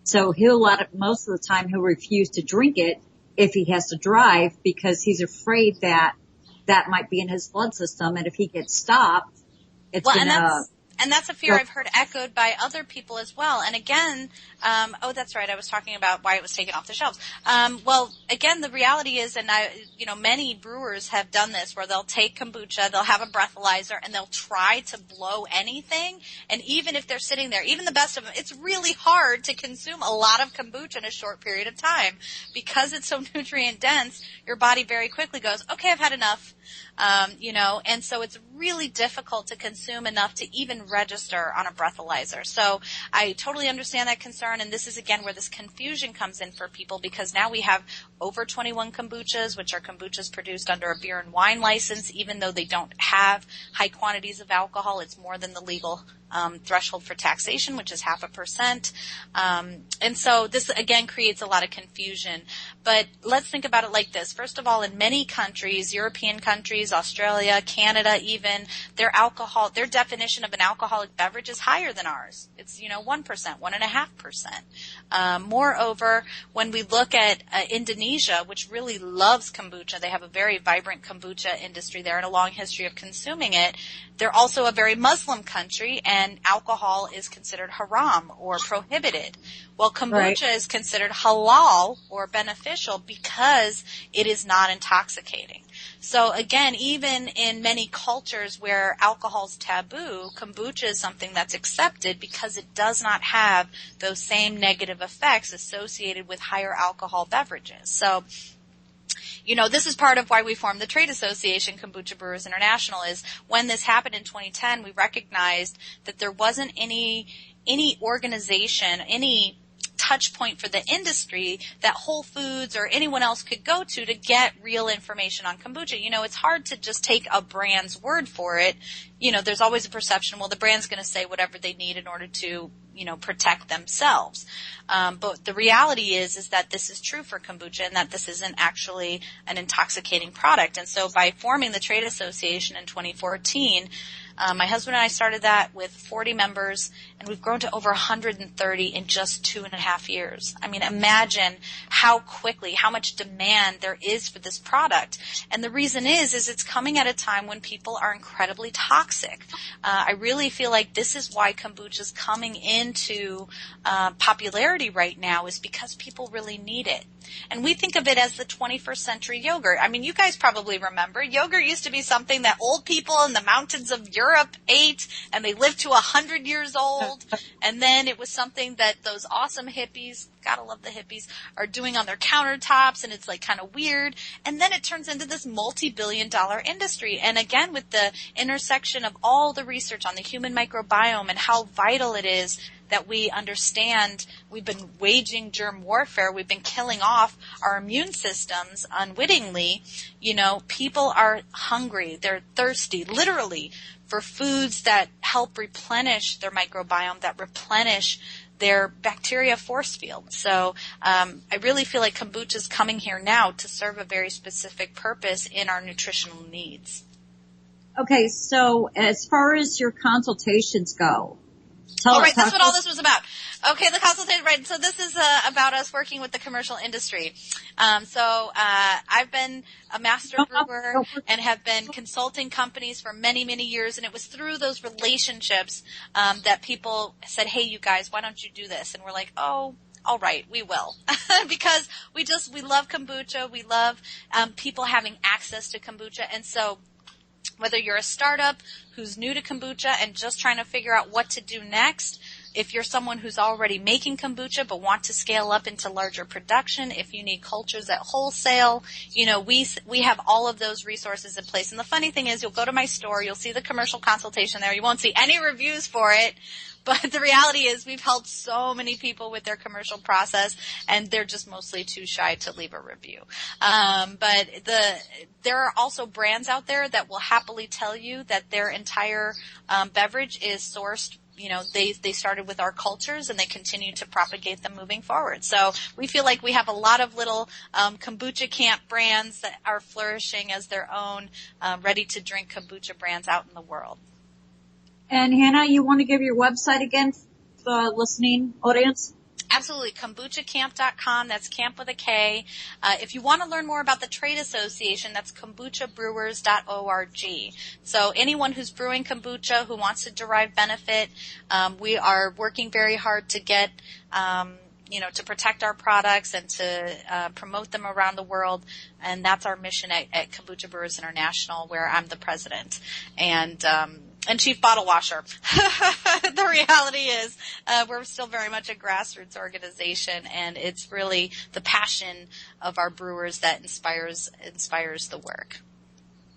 So most of the time he'll refuse to drink it if he has to drive because he's afraid that might be in his blood system, and if he gets stopped, it's and that's a fear I've heard echoed by other people as well. And again, that's right. I was talking about why it was taken off the shelves. Well, again, the reality is, and many brewers have done this where they'll take kombucha, they'll have a breathalyzer, and they'll try to blow anything. And even if they're sitting there, even the best of them, it's really hard to consume a lot of kombucha in a short period of time because it's so nutrient dense. Your body very quickly goes, okay, I've had enough. And so it's really difficult to consume enough to even register on a breathalyzer. So I totally understand that concern, and this is again where this confusion comes in for people because now we have over 21 kombuchas, which are kombuchas produced under a beer and wine license, even though they don't have high quantities of alcohol. It's more than the legal threshold for taxation, which is 0.5%. And so this again creates a lot of confusion. But let's think about it like this. First of all, in many countries, European countries, Australia, Canada even, their definition of an alcoholic beverage is higher than ours. It's, 1%, 1.5%. Moreover, when we look at Indonesia, which really loves kombucha, they have a very vibrant kombucha industry there and a long history of consuming it. They're also a very Muslim country, and alcohol is considered haram or prohibited. Well, kombucha is considered halal or beneficial because it is not intoxicating. So again, even in many cultures where alcohol's taboo, kombucha is something that's accepted because it does not have those same negative effects associated with higher alcohol beverages. So this is part of why we formed the trade association, Kombucha Brewers International, is when this happened in 2010, we recognized that there wasn't any organization, any touch point for the industry that Whole Foods or anyone else could go to get real information on kombucha. It's hard to just take a brand's word for it. There's always a perception, well, the brand's going to say whatever they need in order to, protect themselves. But the reality is that this is true for kombucha and that this isn't actually an intoxicating product. And so by forming the trade association in 2014, my husband and I started that with 40 members, and we've grown to over 130 in just 2.5 years. I mean, imagine how much demand there is for this product. And the reason is it's coming at a time when people are incredibly toxic. I really feel like this is why kombucha is coming into popularity right now, is because people really need it. And we think of it as the 21st century yogurt. I mean, you guys probably remember yogurt used to be something that old people in the mountains of Europe ate, and they lived to 100 years old. And then it was something that those awesome hippies, gotta love the hippies, are doing on their countertops, and it's like kind of weird. And then it turns into this multi-billion-dollar industry. And again, with the intersection of all the research on the human microbiome and how vital it is that we understand we've been waging germ warfare, we've been killing off our immune systems unwittingly. People are hungry, they're thirsty, literally, for foods that help replenish their microbiome, that replenish their bacteria force field. So I really feel like kombucha is coming here now to serve a very specific purpose in our nutritional needs. Okay, so as far as your consultations go, that's what all this was about. Okay, the consultation, right. So this is about us working with the commercial industry. I've been a master brewer and have been consulting companies for many, many years, and it was through those relationships that people said, hey, you guys, why don't you do this? And we're like, oh, all right, we will. Because we love kombucha. We love people having access to kombucha. And so whether you're a startup who's new to kombucha and just trying to figure out what to do next, if you're someone who's already making kombucha but want to scale up into larger production, if you need cultures at wholesale, we have all of those resources in place. And the funny thing is, you'll go to my store, you'll see the commercial consultation there. You won't see any reviews for it. But the reality is we've helped so many people with their commercial process, and they're just mostly too shy to leave a review. But there are also brands out there that will happily tell you that their entire beverage is sourced they started with our cultures and they continue to propagate them moving forward. So we feel like we have a lot of little kombucha camp brands that are flourishing as their own ready-to-drink kombucha brands out in the world. And Hannah, you want to give your website again for the listening audience? Absolutely. KombuchaCamp.com. That's camp with a K. If you want to learn more about the trade association, that's kombuchabrewers.org. So anyone who's brewing kombucha, who wants to derive benefit, we are working very hard to get, to protect our products and to promote them around the world. And that's our mission at Kombucha Brewers International, where I'm the president. And chief bottle washer. The reality is, we're still very much a grassroots organization, and it's really the passion of our brewers that inspires the work.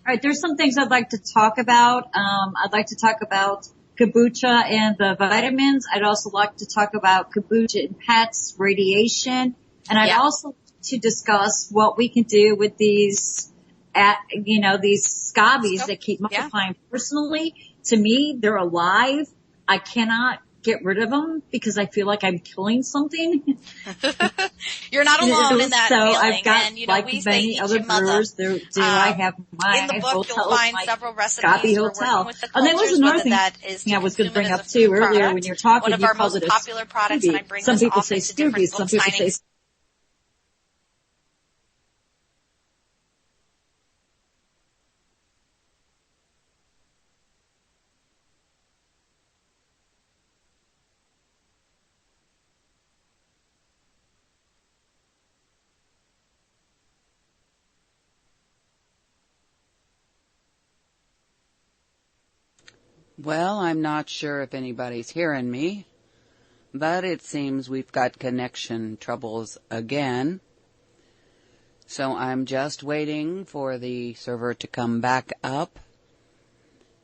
All right, there's some things I'd like to talk about. I'd like to talk about kombucha and the vitamins. I'd also like to talk about kombucha and pets, radiation, and I'd also like to discuss what we can do with these scabies that keep multiplying. Personally, to me, they're alive. I cannot get rid of them because I feel like I'm killing something. You're not alone in that feeling. I've got, and, like we many say other brewers, I have my in the book, hotel, you'll find my several recipes. Scabby We're Hotel. working with the And there was cultures, another whether thing that is I was going to bring consume it up as a food too earlier product. when you're talking. One of You our called most it a popular products, and I bring Some this people often say to different Scoobies. Some book people say signings. Well, I'm not sure if anybody's hearing me, but it seems we've got connection troubles again. So I'm just waiting for the server to come back up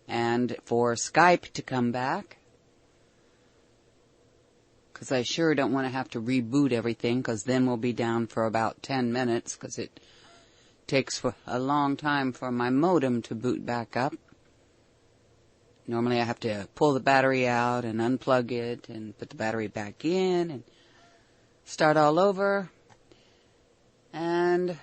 and for Skype to come back, because I sure don't want to have to reboot everything, because then we'll be down for about 10 minutes, because it takes a long time for my modem to boot back up. Normally I have to pull the battery out and unplug it and put the battery back in and start all over. And